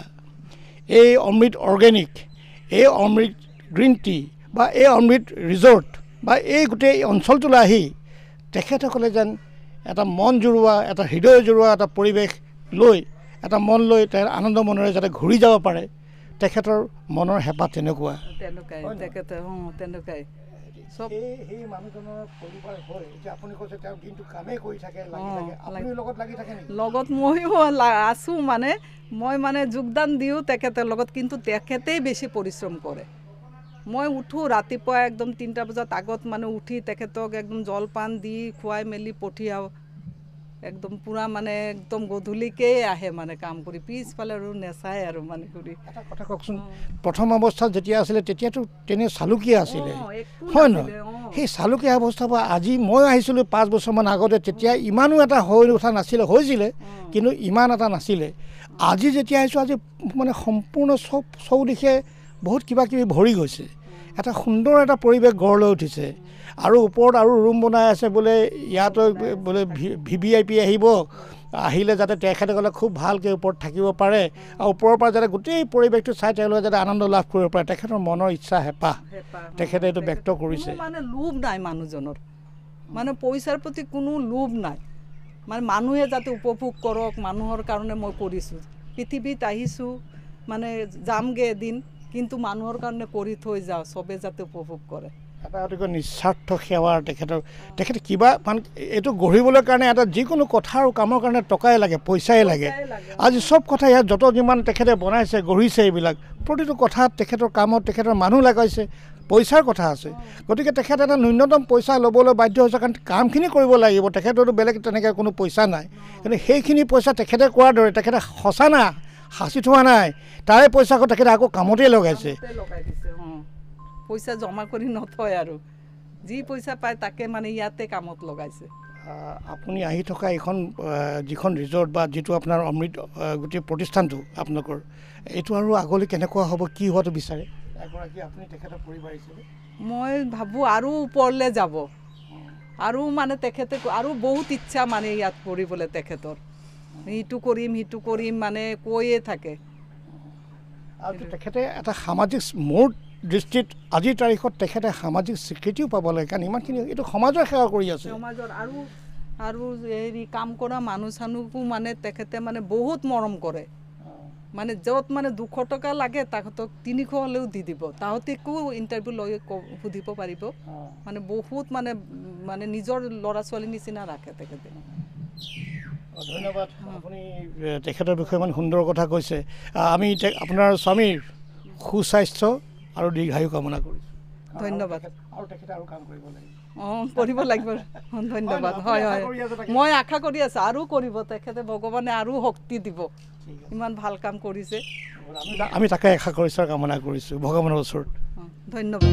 এই অমৃত অৰ্গেনিক, এই অমৃত গ্ৰীণ টি বা এই অমৃত ৰিজৰ্ট বা এই গোটেই অঞ্চলটোলৈ আহি তেখেতসকলে যেন এটা মন জুৰুৱা, এটা হৃদয় জুৰুৱা এটা পৰিৱেশ লৈ, এটা মন লৈ আনন্দ মনেৰে যাতে ঘূৰি যাব পাৰে, তেখেতৰ মনৰ হেঁপাহ তেনেকুৱা। তেনেকুৱাই চব সেই মানুহজনৰ পৰিবাৰ হয় যে আপুনি কৈছে তেওঁ দিনটো কামেই কৰি থাকে, লগত লাগি থাকে নেকি? লগত ময়ো আছোঁ, মানে মই মানে যোগদান দিওঁ তেখেতৰ লগত, কিন্তু তেখেতেই বেছি পৰিশ্ৰম কৰে। মই উঠোঁ ৰাতিপুৱা একদম 3টা বজাত আগত মানে উঠি তেখেতক একদম জলপান দি খুৱাই মেলি পঠিয়াওঁ, একদম পূৰা মানে একদম গধূলিকেই আহে মানে কাম কৰি, পিছফালে আৰু নেচায় আৰু মানে ঘূৰি। এটা কথা কওকচোন, প্ৰথম অৱস্থাত যেতিয়া আছিলে তেতিয়াতো তেনে চালুকীয়া আছিলে, হয় নহয়? সেই চালুকীয়া অৱস্থাৰ পৰা আজি মই আহিছিলোঁ 5 বছৰমান আগতে, তেতিয়া ইমানো এটা হৈ উঠা নাছিলে, হৈছিলে কিন্তু ইমান এটা নাছিলে। আজি যেতিয়া আহিছোঁ, আজি মানে সম্পূৰ্ণ চৌদিশে বহুত কিবা কিবি ভৰি গৈছে, এটা সুন্দৰ এটা পৰিৱেশ গঢ় লৈ উঠিছে। আৰু ওপৰত আৰু ৰুম বনাই আছে বোলে, ইয়াতো বোলে VIP আহিলে যাতে তেখেতসকলে খুব ভালকৈ ওপৰত থাকিব পাৰে, আৰু ওপৰৰ পৰা যাতে গোটেই পৰিৱেশটো চাই তেওঁলোকে যাতে আনন্দ লাভ কৰিব পাৰে, তেখেতৰ মনৰ ইচ্ছা হেঁপাহ তেখেতে এইটো ব্যক্ত কৰিছে। মানে লোভ নাই মানুহজনৰ, মানে পইচাৰ প্ৰতি কোনো লোভ নাই, মানে মানুহে যাতে উপভোগ কৰক, মানুহৰ কাৰণে মই কৰিছোঁ, পৃথিৱীত আহিছোঁ মানে যামগৈ এদিন, কিন্তু মানুহৰ কাৰণে কৰি থৈ যাওঁ, চবে যাতে উপভোগ কৰে। এটা অতিকৈ নিস্বাৰ্থ সেৱাৰ তেখেতে কিবা মানে এইটো গঢ়িবলৈ কাৰণে এটা যিকোনো কথা আৰু কামৰ কাৰণে টকাই লাগে, পইচাই লাগে। আজি চব কথা ইয়াত যিমান তেখেতে বনাইছে, গঢ়িছে, এইবিলাক প্ৰতিটো কথাত তেখেতৰ কামত তেখেতৰ মানুহ লগাইছে, পইচাৰ কথা আছে। গতিকে তেখেতে এটা ন্যূনতম পইচা ল'বলৈ বাধ্য হৈছে, কাৰণ কামখিনি কৰিব লাগিব, তেখেতৰতো বেলেগ তেনেকৈ কোনো পইচা নাই, কিন্তু সেইখিনি পইচা তেখেতে কোৱাৰ দৰে তেখেতে সঁচা না সাঁচি থোৱা নাই, তাৰে পইচা তেখেতে আকৌ কামতেই লগাইছে। পইচা জমা কৰি নথয়, আৰু যি পইচা পায় তাকে মানে ইয়াতে কামত লগাইছে। আপুনি আহি থকা এইখন যিখন ৰিজৰ্ট বা যিটো আপোনাৰ অমৃত গোটেই প্ৰতিষ্ঠানটো আপোনালোকৰ, এইটো আৰু আগলৈ কেনেকুৱা হ'ব, কি হোৱাটো বিচাৰে এগৰাকী আপুনি তেখেতৰ পৰিবাৰ হিচাপে? মই ভাবোঁ আৰু ওপৰলৈ যাব, আৰু মানে তেখেতে আৰু বহুত ইচ্ছা মানে ইয়াত কৰিবলৈ তেখেতৰ ইটো কৰিম মানে কৈয়ে থাকে আৰু তেখেতে এটা সামাজিক মোৰ দৃষ্টিত আজিৰ তাৰিখত তেখেতে সামাজিক স্বীকৃতিও পাব লাগে কাৰণ ইমানখিনি এইটো সমাজৰ সেৱা কৰি আছে সমাজৰ আৰু হেৰি কাম কৰা মানুহ চানুহকো মানে তেখেতে মানে বহুত মৰম কৰে মানে য'ত মানে 200 টকা লাগে তাহাঁতক 300 হ'লেও দি দিব তাহাঁতকো ইণ্টাৰভিউ লৈ সুধিব পাৰিব মানে বহুত মানে নিজৰ ল'ৰা ছোৱালীৰ নিচিনা ৰাখে তেখেতে ধন্যবাদ আপুনি তেখেতৰ বিষয়ে ইমান সুন্দৰ কথা কৈছে আমি আপোনাৰ স্বামীৰ সুস্বাস্থ্য আৰু দীৰ্ঘায়ু কামনা কৰিছোঁ ধন্যবাদ আৰু তেখেতে আৰু কাম কৰিব লাগিব কৰিব লাগিব ধন্যবাদ হয় মই আশা কৰি আছোঁ আৰু কৰিব তেখেতে ভগৱানে আৰু শক্তি দিব ইমান ভাল কাম কৰিছে আমি তাকে আশা কৰিছোঁ আৰু কামনা কৰিছোঁ ভগৱানৰ ওচৰত ধন্যবাদ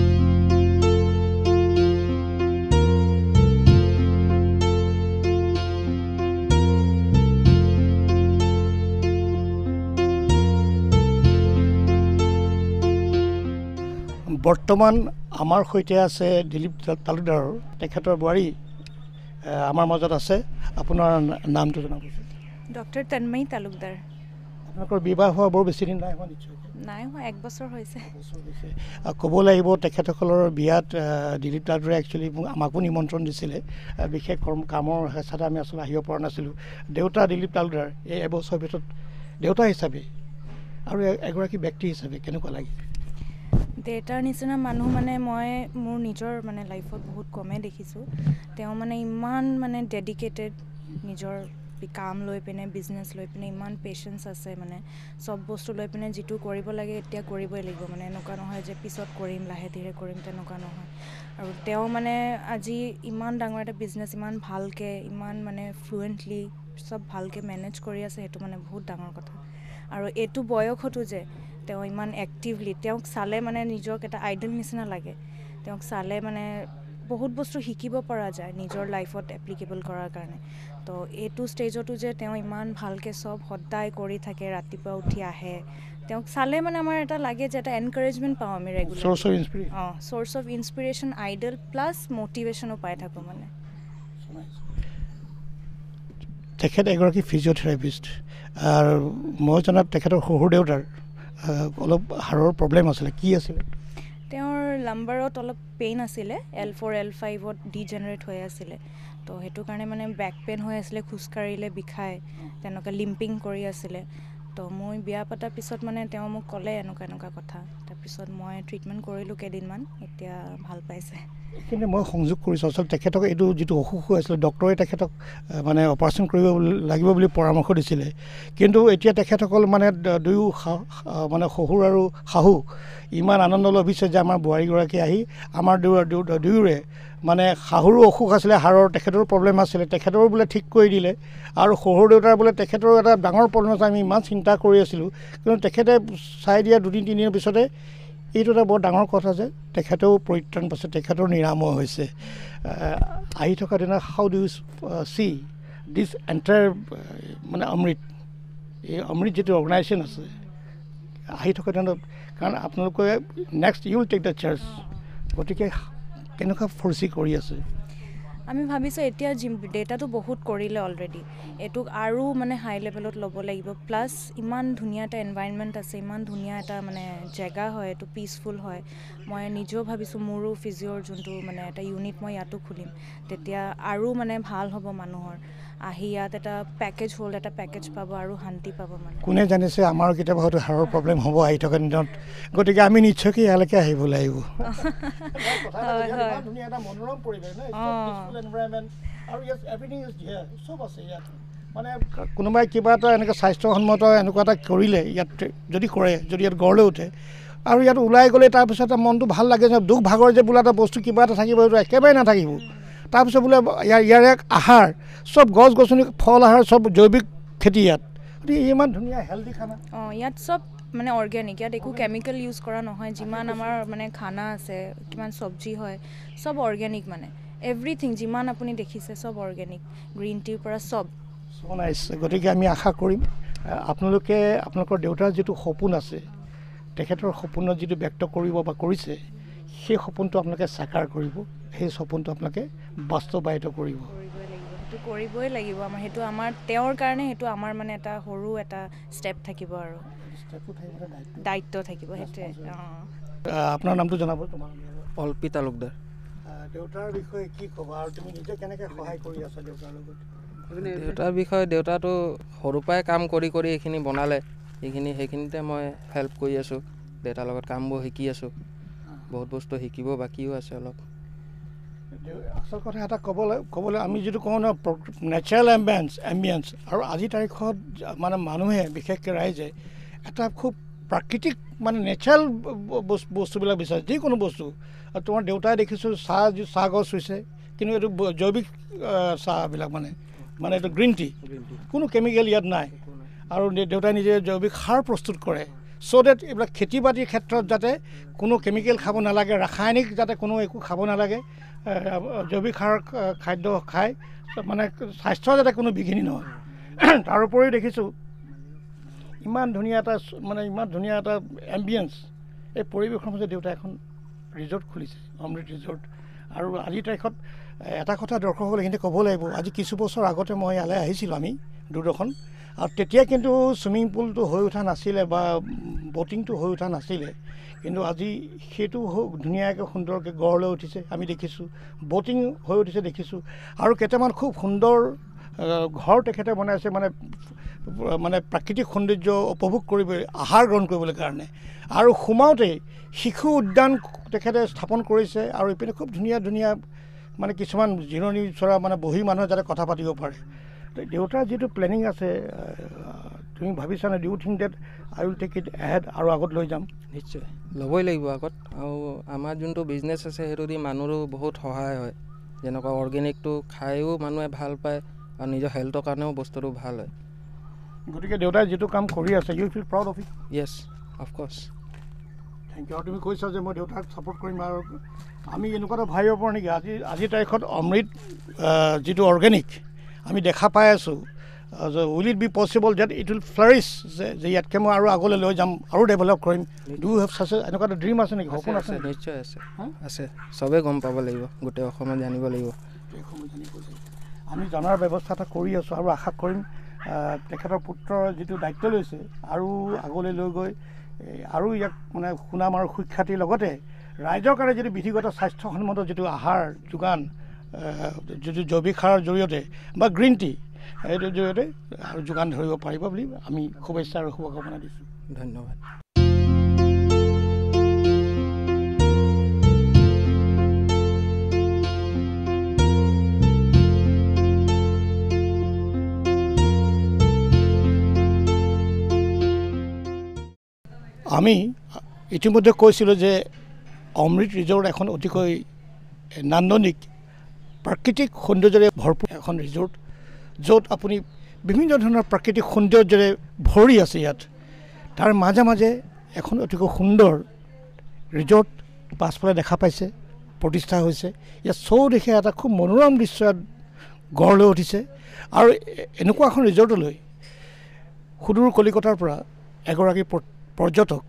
বৰ্তমান আমাৰ সৈতে আছে দিলীপ তালুকদাৰ তেখেতৰ বোৱাৰী আমাৰ মাজত আছে আপোনাৰ নামটো জনাবচোন ডক্টৰ তন্ময়ী তালুকদাৰ আপোনালোকৰ বিবাহ হোৱা বৰ বেছি দিন নাই হোৱা নিশ্চয় নাই হোৱা 1 বছৰ হৈছে ক'ব লাগিব তেখেতসকলৰ বিয়াত দিলীপ তালুকদাৰে একচুৱেলি আমাকো নিমন্ত্ৰণ দিছিলে বিশেষ কামৰ হেঁচাতে আমি আচলতে আহিব পৰা নাছিলোঁ দেউতা দিলীপ তালুকদাৰ এই এবছৰৰ ভিতৰত দেউতা হিচাপে আৰু এগৰাকী ব্যক্তি হিচাপে কেনেকুৱা লাগে দেউতাৰ নিচিনা মানুহ মানে মই মোৰ নিজৰ মানে লাইফত বহুত কমেই দেখিছোঁ তেওঁ মানে ইমান মানে ডেডিকেটেড নিজৰ কাম লৈ পিনে বিজনেছ লৈ পিনে ইমান পেচেঞ্চ আছে মানে চব বস্তু লৈ পিনে যিটো কৰিব লাগে এতিয়া কৰিবই লাগিব মানে এনেকুৱা নহয় যে পিছত কৰিম লাহে ধীৰে কৰিম তেনেকুৱা নহয় আৰু তেওঁ মানে আজি ইমান ডাঙৰ এটা বিজনেছ ইমান ভালকৈ ইমান মানে ফ্লুৱেণ্টলি চব ভালকৈ মেনেজ কৰি আছে সেইটো মানে বহুত ডাঙৰ কথা আৰু এইটো বয়সতো যে তেওঁ ইমান এক্টিভলি তেওঁক চালে মানে নিজক এটা আইডল নিচিনা লাগে তেওঁক চালে মানে বহুত বস্তু শিকিব পৰা যায় নিজৰ লাইফত এপ্লিকেবল কৰাৰ কাৰণে তো এইটো ষ্টেজতো যে তেওঁ ইমান ভালকৈ চব সদায় কৰি থাকে ৰাতিপুৱা উঠি আহে তেওঁক চালে মানে আমাৰ এটা লাগে যে এটা এনকাৰেজমেণ্ট পাওঁ আমি regular source of inspiration idol plus মটিভেশ্যনো পাই থাকোঁ মানে তেখেত এগৰাকী ফিজিঅ'থেৰাপিষ্ট আৰু মই জনাত তেখেতৰ শহুৰ দেউতাৰ অলপ হাড়ৰ প্ৰব্লেম আছিলে কি আছিলে তেওঁৰ লাম্বাৰত অলপ পেইন আছিলে L4 L5ত ডিজেনেৰেট হৈ আছিলে তো সেইটো কাৰণে মানে বেক পেইন হৈ আছিলে খোজকাঢ়িলে বিষায় তেনেকুৱা লিম্পিং কৰি আছিলে তো মই বিয়া পতাৰ পিছত মানে তেওঁ মোক ক'লে এনেকুৱা কথা তাৰপিছত মই ট্ৰিটমেণ্ট কৰিলোঁ কেইদিনমান এতিয়া ভাল পাইছে কিন্তু মই সংযোগ কৰিছোঁ আচলতে তেখেতক এইটো যিটো অসুখ হৈ আছিলে ডক্টৰে তেখেতক মানে অপাৰেশ্যন কৰিব লাগিব বুলি পৰামৰ্শ দিছিলে কিন্তু এতিয়া তেখেতসকল মানে দুয়ো মানে শহুৰ আৰু শাহু ইমান আনন্দ লভিছে যে আমাৰ বোৱাৰীগৰাকী আহি আমাৰ দুয়োৰে মানে শাহুৰো অসুখ আছিলে হাড়ৰ তেখেতৰো প্ৰব্লেম আছিলে তেখেতৰো বোলে ঠিক কৰি দিলে আৰু শহুৰ দেউতাৰ বোলে তেখেতৰো এটা ডাঙৰ প্ৰব্লেম আছে আমি ইমান চিন্তা কৰি আছিলোঁ কিন্তু তেখেতে চাই দিয়া 2-3 দিনৰ পিছতে এইটো এটা বৰ ডাঙৰ কথা যে তেখেতেও পৰিত্ৰাণ পাইছে তেখেতৰ নিৰাময় হৈছে আহি থকা দিনা how do you see this entire মানে অমৃত এই অমৃত যিটো অৰ্গেনাইজেশ্যন আছে আহি থকা দিনত কাৰণ আপোনালোকে next you will take the charge গতিকে কেনেকুৱা ফ'ৰচি কৰি আছে আমি ভাবিছোঁ এতিয়া ডেটাটো বহুত কৰিলে অলৰেডি এইটোক আৰু মানে হাই লেভেলত ল'ব লাগিব প্লাছ ইমান ধুনীয়া এটা এনভাইৰনমেণ্ট আছে ইমান ধুনীয়া এটা মানে জেগা হয় এইটো পিচফুল হয় মই নিজেও ভাবিছোঁ মোৰো ফিজিঅ'ৰ যোনটো মানে এটা ইউনিট মই ইয়াতো খুলিম তেতিয়া আৰু মানে ভাল হ'ব মানুহৰ আহি ইয়াত এটা পেকেজ পাব আৰু শান্তি পাব মানে কোনে জানিছে আমাৰ কেতিয়াবা হয়তো হাড়ৰ প্ৰব্লেম হ'ব আহি থকা দিনত গতিকে আমি নিশ্চয়কৈ ইয়ালৈকে আহিব লাগিব মানে কোনোবাই কিবা এটা এনেকৈ স্বাস্থ্যসন্মত এনেকুৱা এটা কৰিলে ইয়াত যদি ইয়াত গঢ় লৈ উঠে আৰু ইয়াত ওলাই গ'লে তাৰপিছত মনটো ভাল লাগে যে দুখ ভাগৰ যে বোলা এটা বস্তু কিবা এটা থাকিব সেইটো একেবাৰে নাথাকিব তাৰপিছত বোলে ইয়াৰে আহাৰ চব গছ গছনি ফল আহাৰ চব জৈৱিক খেতি ইয়াত গতিকে ইমান ধুনীয়া হেল্ডি খানা ইয়াত চব মানে অৰ্গেনিক ইয়াত একো কেমিকেল ইউজ কৰা নহয় যিমান আমাৰ মানে খানা আছে কিমান চব্জি হয় চব অৰ্গেনিক মানে এভৰিথিং যিমান আপুনি দেখিছে চব অৰ্গেনিক গ্ৰীণ টিৰ পৰা চব নাইচ গতিকে আমি আশা কৰিম আপোনালোকে আপোনালোকৰ দেউতাৰ যিটো সপোন আছে তেখেতৰ সপোনত যিটো ব্যক্ত কৰিব বা কৰিছে সেই সপোনটো আপোনালোকে সাকাৰ কৰিব, সেই সপোনটো আপোনালোকে বাস্তৱায়িত কৰিব। সেইটো কৰিবই লাগিব আমাৰ, সেইটো আমাৰ তেওঁৰ কাৰণে সেইটো আমাৰ মানে এটা সৰু এটা ষ্টেপ থাকিব আৰু দায়িত্ব থাকিব সেইটোৱে। আপোনাৰ নামটো জনাব? তোমাৰ অল্পি তালুকদাৰ। দেউতাৰ বিষয়ে কি ক'বা আৰু তুমি নিজে কেনেকৈ সহায় কৰি আছা দেউতাৰ লগত? দেউতাৰ বিষয়ে দেউতাটো সৰুৰ পৰাই কাম কৰি কৰি এইখিনি বনালে, সেইখিনিতে মই হেল্প কৰি আছোঁ, দেউতাৰ লগত কামবোৰ শিকি আছোঁ, বহুত বস্তু শিকিব বাকীও আছে অলপ। আচল কথা এটা ক'বলৈ আমি যিটো কওঁ ন নেচাৰেল এম্বিয়েঞ্চ, আৰু আজিৰ তাৰিখত মানে মানুহে বিশেষকৈ ৰাইজে এটা খুব প্ৰাকৃতিক মানে নেচাৰেল বস্তুবিলাক বিচাৰে, যিকোনো বস্তু। আৰু তোমাৰ দেউতাই দেখিছোঁ চাহ গছ ৰুইছে, কিন্তু এইটো জৈৱিক চাহবিলাক মানে এইটো গ্ৰীণ টি, কোনো কেমিকেল ইয়াত নাই। আৰু দেউতাই নিজে জৈৱিক সাৰ প্ৰস্তুত কৰে, চ' ডেট এইবিলাক খেতি বাতিৰ ক্ষেত্ৰত যাতে কোনো কেমিকেল খাব নালাগে, ৰাসায়নিক যাতে কোনো একো খাব নালাগে, জৈৱিক সাৰ খাদ্য খাই মানে স্বাস্থ্য যাতে কোনো বিঘিনি নহয়। তাৰোপৰি দেখিছোঁ ইমান ধুনীয়া এটা এম্বিয়েঞ্চ, এই পৰিৱেশৰ মাজত দেউতাই এখন ৰিজৰ্ট খুলিছে, অমৃত ৰিজৰ্ট। আৰু আজিৰ তাৰিখত এটা কথা দৰ্শকসকলে এইখিনিতে ক'ব লাগিব, আজি কিছু বছৰ আগতে মই ইয়ালৈ আহিছিলোঁ আমি দূৰদৰ্শন, আৰু তেতিয়া কিন্তু ছুইমিং পুলটো হৈ উঠা নাছিলে বা ব'টিংটো হৈ উঠা নাছিলে, কিন্তু আজি সেইটো ধুনীয়াকৈ সুন্দৰকৈ গঢ় লৈ উঠিছে আমি দেখিছোঁ, ব'টিং হৈ উঠিছে দেখিছোঁ, আৰু কেইটামান খুব সুন্দৰ ঘৰ তেখেতে বনাইছে মানে প্ৰাকৃতিক সৌন্দৰ্য উপভোগ কৰিবলৈ, আহাৰ গ্ৰহণ কৰিবলৈ কাৰণে। আৰু সোমাওঁতেই শিশু উদ্যান তেখেতে স্থাপন কৰিছে, আৰু ইপিনে খুব ধুনীয়া ধুনীয়া মানে কিছুমান জিৰণি চৰা মানে বহি মানুহে যাতে কথা পাতিব পাৰে। দেউতাৰ যিটো প্লেনিং আছে তুমি ভাবিছানে? Do you think that I will take it ahead, আৰু আগত লৈ যাম? নিশ্চয় ল'বই লাগিব আগত। আৰু আমাৰ যোনটো বিজনেছ আছে সেইটো দি মানুহৰো বহুত সহায় হয়, যেনেকুৱা অৰ্গেনিকটো খায়ো মানুহে ভাল পায়, আৰু নিজৰ হেল্থৰ কাৰণেও বস্তুটো ভাল হয়। গতিকে দেউতাই যিটো কাম কৰি আছে, you feel proud of it? Yes, of course. Thank you. আৰু তুমি কৈছা যে মই দেউতাক ছাপোৰ্ট কৰিম, আৰু আমি এনেকুৱা এটা ভাবিব পাৰোঁ নেকি আজিৰ তাৰিখত অমৃত যিটো অৰ্গেনিক আমি দেখা পাই আছোঁ, will it be possible that it will flourish, যে ইয়াতকৈ মই আৰু আগলৈ লৈ যাম আৰু ডেভেলপ কৰিম? ডু ইউ হেভ ছাচ এনেকুৱা এটা ড্ৰিম আছে নেকি, সপোন আছে? নিশ্চয় আছে, চবেই গম পাব লাগিব, গোটেই অসমত জানিব লাগিব। আমি জনাৰ ব্যৱস্থা এটা কৰি আছোঁ, আৰু আশা কৰিম তেখেতৰ পুত্ৰৰ যিটো দায়িত্ব লৈছে আৰু আগলৈ লৈ গৈ আৰু ইয়াক মানে সুনাম আৰু সুখ্যাতিৰ লগতে ৰাইজৰ কাৰণে যিটো বিধিগত স্বাস্থ্যসন্মত যিটো আহাৰ যোগান, যিটো জৈৱিক সাৰৰ জৰিয়তে বা গ্ৰীণ টি এইটোৰ জৰিয়তে আৰু যোগান ধৰিব পাৰিব বুলি আমি শুভেচ্ছা আৰু শুভকামনা দিছোঁ। ধন্যবাদ। আমি ইতিমধ্যে কৈছিলোঁ যে অমৃত ৰিজৰ্ট এখন অতিকৈ নান্দনিক প্ৰাকৃতিক সৌন্দৰ্যৰে ভৰপূৰ এখন ৰিজৰ্ট, য'ত আপুনি বিভিন্ন ধৰণৰ প্ৰাকৃতিক সৌন্দৰ্যৰে ভৰি আছে। ইয়াত তাৰ মাজে মাজে এখন অতিকৈ সুন্দৰ ৰিজৰ্ট পাছফালে দেখা পাইছে, প্ৰতিষ্ঠা হৈছে। ইয়াত চৌদিশে এটা খুব মনোৰম দৃশ্য গঢ় লৈ উঠিছে। আৰু এনেকুৱা এখন ৰিজৰ্টলৈ সুদূৰ কলিকতাৰ পৰা এগৰাকী পৰ্যটক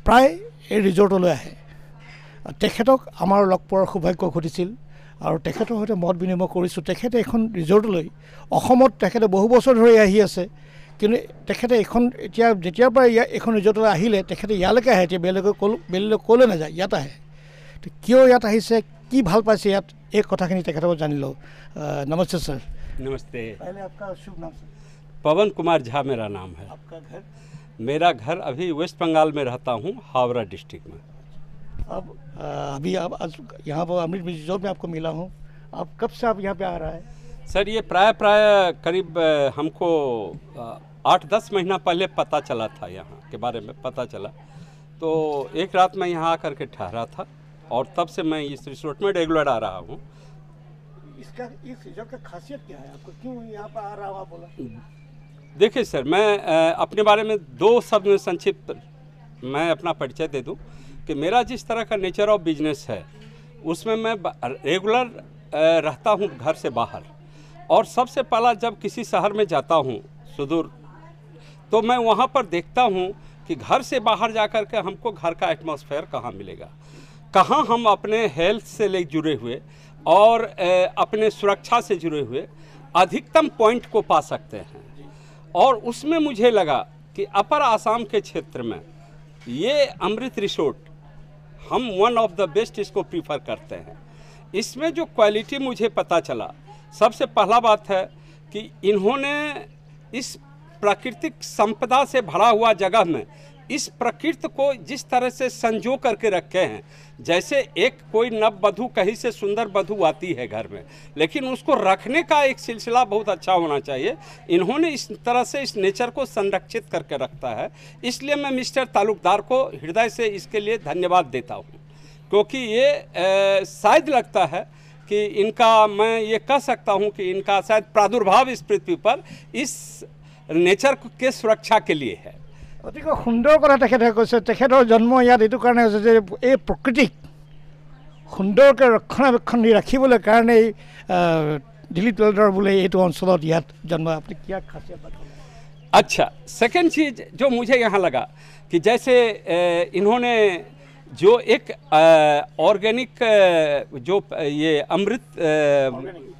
প্ৰায় এই ৰিজৰ্টলৈ আহে। তেখেতক আমাৰ লগ পোৱাৰ সৌভাগ্য ঘটিছিল, আৰু তেখেতৰ সৈতে মত বিনিময় কৰিছোঁ। তেখেতে এখন ৰিজৰ্টলৈ অসমত তেখেতে বহু বছৰ ধৰি আহি আছে, কিন্তু তেখেতে যেতিয়াৰ পৰা এইখন ৰিজৰ্টলৈ আহিলে তেখেতে ইয়ালৈকে আহে, এতিয়া বেলেগলৈ ক'লৈ নাযায়, ইয়াত আহে। কিয় ইয়াত আহিছে, কি ভাল পাইছে ইয়াত, এই কথাখিনি তেখেতৰ জানি লওঁ। নমস্তে ছাৰ। नमस्ते। पहले आपका शुभ नाम सर? पवन कुमार झा मेरा नाम है। आपका घर? मेरा घर अभी वेस्ट बंगाल में रहता हूँ, हावड़ा डिस्ट्रिक्ट में। अब अभी आप यहाँ पर अमृत रिजॉर्ट में आपको मिला हूँ, आप कब से आप यहाँ पे आ रहा है? सर ये प्राय करीब हमको 8-10 महीना पहले पता चला था, यहाँ के बारे में पता चला, तो एक रात मैं यहाँ आकर के ठहरा था, और तब से मैं इस रिसोर्ट में रेगुलर आ रहा हूँ। इस रिजॉर्ट का खासियत क्या है, आपको क्यों यहाँ पर आ रहा हूँ आप बोला? देखिए सर, मैं अपने बारे में 2 शब्द में संक्षिप्त मैं अपना परिचय दे दूं कि मेरा जिस तरह का नेचर ऑफ बिजनेस है उसमें मैं रेगुलर रहता हूं घर से बाहर, और सबसे पहला जब किसी शहर में जाता हूं सुदूर, तो मैं वहां पर देखता हूं कि घर से बाहर जाकर के हमको घर का एटमॉस्फेयर कहाँ मिलेगा। कहाँ हम अपने हेल्थ से ले जुड़े हुए और अपने सुरक्षा से जुड़े हुए अधिकतम पॉइंट को पा सकते हैं। और उसमें मुझे लगा कि अपर आसाम के क्षेत्र में ये अमृत रिसोर्ट हम वन ऑफ द बेस्ट इसको प्रीफर करते हैं। इसमें जो क्वालिटी मुझे पता चला, सबसे पहला बात है कि इन्होंने इस प्राकृतिक संपदा से भरा हुआ जगह में इस प्रकृति को जिस तरह से संजो करके रखे हैं, जैसे एक कोई नववधू कहीं से सुंदर वधू आती है घर में, लेकिन उसको रखने का एक सिलसिला बहुत अच्छा होना चाहिए। इन्होंने इस तरह से इस नेचर को संरक्षित करके रखता है। इसलिए मैं मिस्टर तालुकदार को हृदय से इसके लिए धन्यवाद देता हूँ, क्योंकि ये शायद लगता है कि इनका, मैं ये कह सकता हूँ कि इनका शायद प्रादुर्भाव इस पृथ्वी पर इस नेचर के सुरक्षा के लिए है। অতিকৈ সুন্দৰ কথা তেখেতে কৈছে। তেখেতৰ জন্ম ইয়াত এইটো কাৰণে হৈছে যে এই প্ৰকৃতিক সুন্দৰকৈ ৰক্ষণাবেক্ষণ দি ৰাখিবলৈ কাৰণে দিলীপ তালুকদাৰ বোলে এইটো অঞ্চলত ইয়াত জন্ম। আপুনি কি খাसियत बताओ? अच्छा, सेकंड चीज़ जो मुझे यहाँ लगा कि जैसे इन्होंने जो एक ऑर्गेनिक जो ये अमृत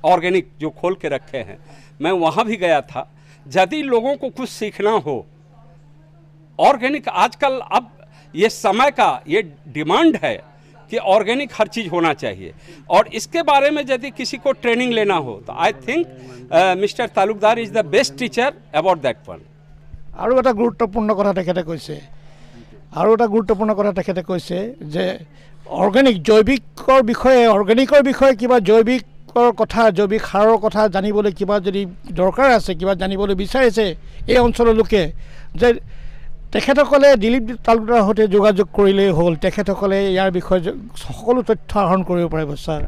ऑर्गेनिक जो खोल के रखे हैं, मैं वहाँ भी गया था। यदि लोगों को कुछ सीखना हो ऑर्गेनिक, आजकल अब ये समय का ये डिमांड है कि ऑर्गेनिक हर चीज़ होना चाहिए, और इसके बारे में यदि किसी को ट्रेनिंग लेना हो तो I think mister Talukdar is the best teacher about that one. আৰু এটা গুৰুত্বপূৰ্ণ কথা তেখেতে কৈছে, যে অৰ্গেনিক জৈৱিকৰ বিষয়ে কিবা জৈৱিকৰ কথা, জৈৱিক সাৰৰ কথা জানিবলৈ কিবা যদি দৰকাৰ আছে, কিবা জানিবলৈ বিচাৰিছে এই অঞ্চলৰ লোকে, যে তেখেতসকলে দিলীপ তালুকদাৰৰ সৈতে যোগাযোগ কৰিলেই হ'ল, তেখেতসকলে ইয়াৰ বিষয়ে সকলো তথ্য আহৰণ কৰিব পাৰিব। ছাৰ,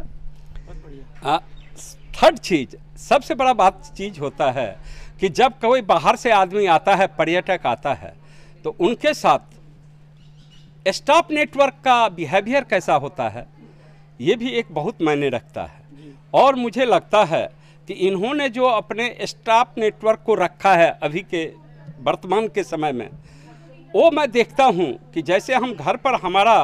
थर्ड चीज़, सबसे बड़ा बात चीज़ होता है कि जब कोई बाहर से आदमी आता है, पर्यटक आता है, तो उनके साथ स्टाफ नेटवर्क का बिहेवियर कैसा होता है, ये भी एक बहुत मायने रखता है। और मुझे लगता है कि इन्होंने जो अपने स्टाफ नेटवर्क को रखा है अभी के वर्तमान के समय में, वो मैं देखता हूँ कि जैसे हम घर पर हमारा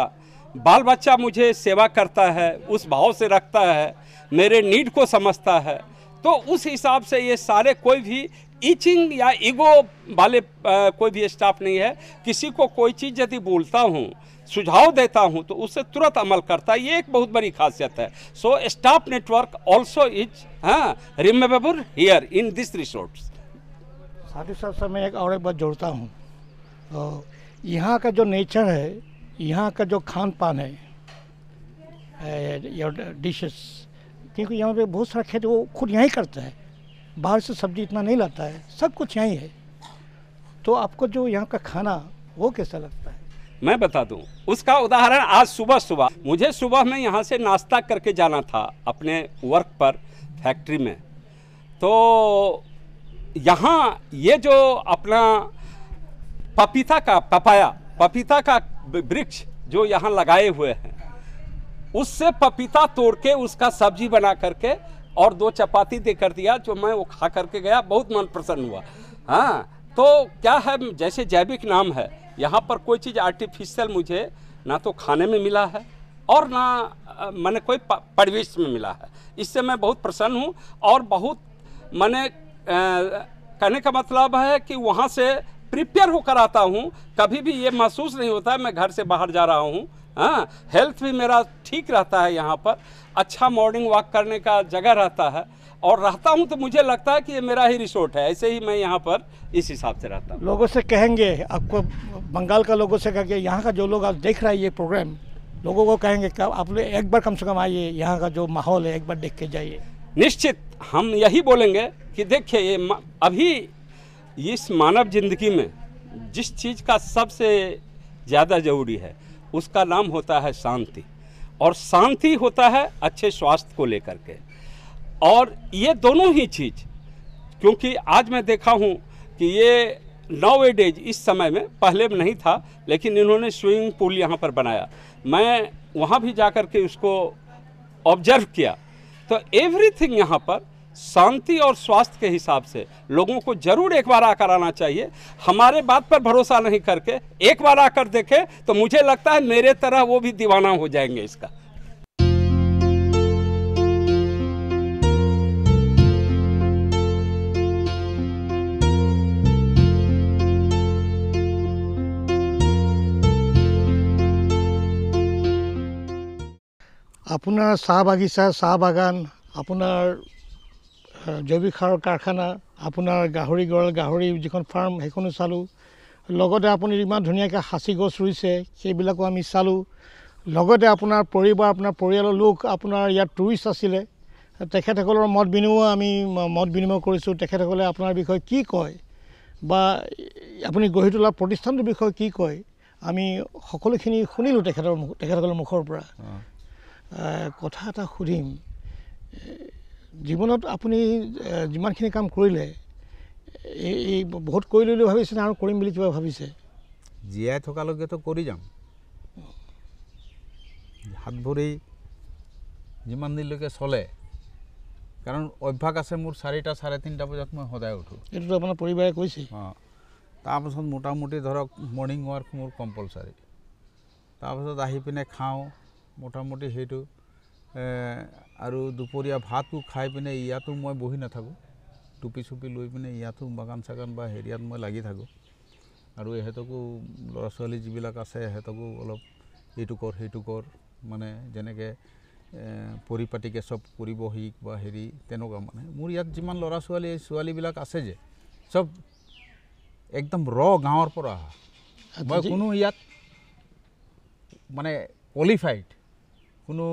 बाल बच्चा मुझे सेवा करता है, उस भाव से रखता है, मेरे नीड को समझता है, तो उस हिसाब से ये सारे कोई भी ईचिंग या ईगो वाले कोई भी स्टाफ नहीं है। किसी को कोई चीज़ यदि बोलता हूँ, सुझाव देता हूँ, तो उससे तुरंत अमल करता है। ये एक बहुत बड़ी खासियत है। So staff network also is rememberable here in this resorts. साथ ही साथ मैं एक बात जोड़ता हूँ, यहाँ का जो नेचर है, यहाँ का जो खान पान है, डिशेस, क्योंकि यहाँ पे बहुत सारा खेती वो खुद यहाँ ही करता है, बाहर से सब्जी इतना नहीं लाता है, सब कुछ यहीं है। तो आपको जो यहाँ का खाना वो कैसा लगता है? मैं बता दूं उसका उदाहरण। आज सुबह मुझे सुबह में यहाँ से नाश्ता करके जाना था अपने वर्क पर फैक्ट्री में, तो यहाँ ये जो अपना पपीता का वृक्ष जो यहाँ लगाए हुए हैं, उससे पपीता तोड़ के उसका सब्जी बना करके और 2 चपाती दे कर दिया, जो मैं वो खा करके गया, बहुत मन प्रसन्न हुआ। हाँ, तो क्या है, जैसे जैविक नाम है, यहाँ पर कोई चीज़ आर्टिफिशियल मुझे ना तो खाने में मिला है और ना मैंने कोई परिवेश में मिला है। इससे मैं बहुत प्रसन्न हूँ। और बहुत मैंने कहने का मतलब है कि वहाँ से प्रिपेयर होकर आता हूँ, कभी भी ये महसूस नहीं होता है मैं घर से बाहर जा रहा हूँ। हाँ, हेल्थ भी मेरा ठीक रहता है, यहाँ पर अच्छा मॉर्निंग वॉक करने का जगह रहता है, और रहता हूँ तो मुझे लगता है कि ये मेरा ही रिसोर्ट है। ऐसे ही मैं यहाँ पर इस हिसाब से रहता हूँ। लोगों से कहेंगे, आपको बंगाल का लोगों से कहेंगे, यहाँ का जो लोग आप देख रहे हैं ये प्रोग्राम, लोगों को कहेंगे कि आप लोग एक बार कम से कम आइए, यहाँ का जो माहौल है एक बार देख के जाइए। निश्चित हम यही बोलेंगे कि देखिए, ये अभी इस मानव जिंदगी में जिस चीज़ का सबसे ज़्यादा ज़रूरी है उसका नाम होता है शांति, और शांति होता है अच्छे स्वास्थ्य को लेकर के। और ये दोनों ही चीज़, क्योंकि आज मैं देखा हूँ कि ये नाउएडेज इस समय में, पहले में नहीं था, लेकिन इन्होंने स्विमिंग पूल यहाँ पर बनाया। मैं वहाँ भी जा कर के उसको ऑब्जर्व किया, तो एवरीथिंग यहाँ पर शांति और स्वास्थ्य के हिसाब से लोगों को जरूर एक बार आकर आना चाहिए। हमारे बात पर भरोसा नहीं करके एक बार आकर देखे तो मुझे लगता है मेरे तरह वो भी दीवाना हो जाएंगे इसका। আপোনাৰ চাহ বাগিচা, চাহ বাগান, আপোনাৰ জৈৱিক সাৰৰ কাৰখানা, আপোনাৰ গাহৰি গঁৰাল, গাহৰি যিখন ফাৰ্ম সেইখনো চালোঁ। লগতে আপুনি ইমান ধুনীয়াকৈ সাঁচি গছ ৰুইছে সেইবিলাকো আমি চালোঁ। লগতে আপোনাৰ পৰিয়ালৰ লোক আপোনাৰ ইয়াত টুৰিষ্ট আছিলে, তেখেতসকলৰ মত বিনিময় কৰিছোঁ। তেখেতসকলে আপোনাৰ বিষয়ে কি কয় বা আপুনি গঢ়ি তোলা প্ৰতিষ্ঠানটোৰ বিষয়ে কি কয় আমি সকলোখিনি শুনিলোঁ তেখেতসকলৰ মুখৰ পৰা। কথা এটা সুধিম, জীৱনত আপুনি যিমানখিনি কাম কৰিলে এই বহুত কৰিলোঁ বুলি ভাবিছেনে আৰু কৰিম বুলি কিবা ভাবিছে? জীয়াই থকালৈকেতো কৰি যাম, হাত ভৰি যিমান দিনলৈকে চলে, কাৰণ অভ্যাস আছে মোৰ 4টা 3:30 বজাত মই সদায় উঠোঁ। এইটোতো আপোনাৰ পৰিবাৰে কৈছে। তাৰপাছত মোটামুটি ধৰক মৰ্ণিং ৱাক মোৰ কম্পালচাৰী। তাৰপাছত আহি পিনে খাওঁ মোটামুটি সেইটো, আৰু দুপৰীয়া ভাতটো খাই পিনে ইয়াতো মই বহি নাথাকোঁ, টুপি চুপি লৈ পিনে ইয়াতো বাগান চাগান বা হেৰিয়াত মই লাগি থাকোঁ। আৰু এহেঁতকো ল'ৰা ছোৱালী যিবিলাক আছে এহেঁতকো অলপ এইটো কৰ সেইটো কৰ, মানে যেনেকৈ পৰিপাটিকৈ চব কৰিব শিক বা হেৰি তেনেকুৱা। মানে মোৰ ইয়াত যিমান ল'ৰা ছোৱালীবিলাক আছে যে চব একদম গাঁৱৰ পৰা অহা। মই কোনো ইয়াত মানে কোৱালিফাইড কোনো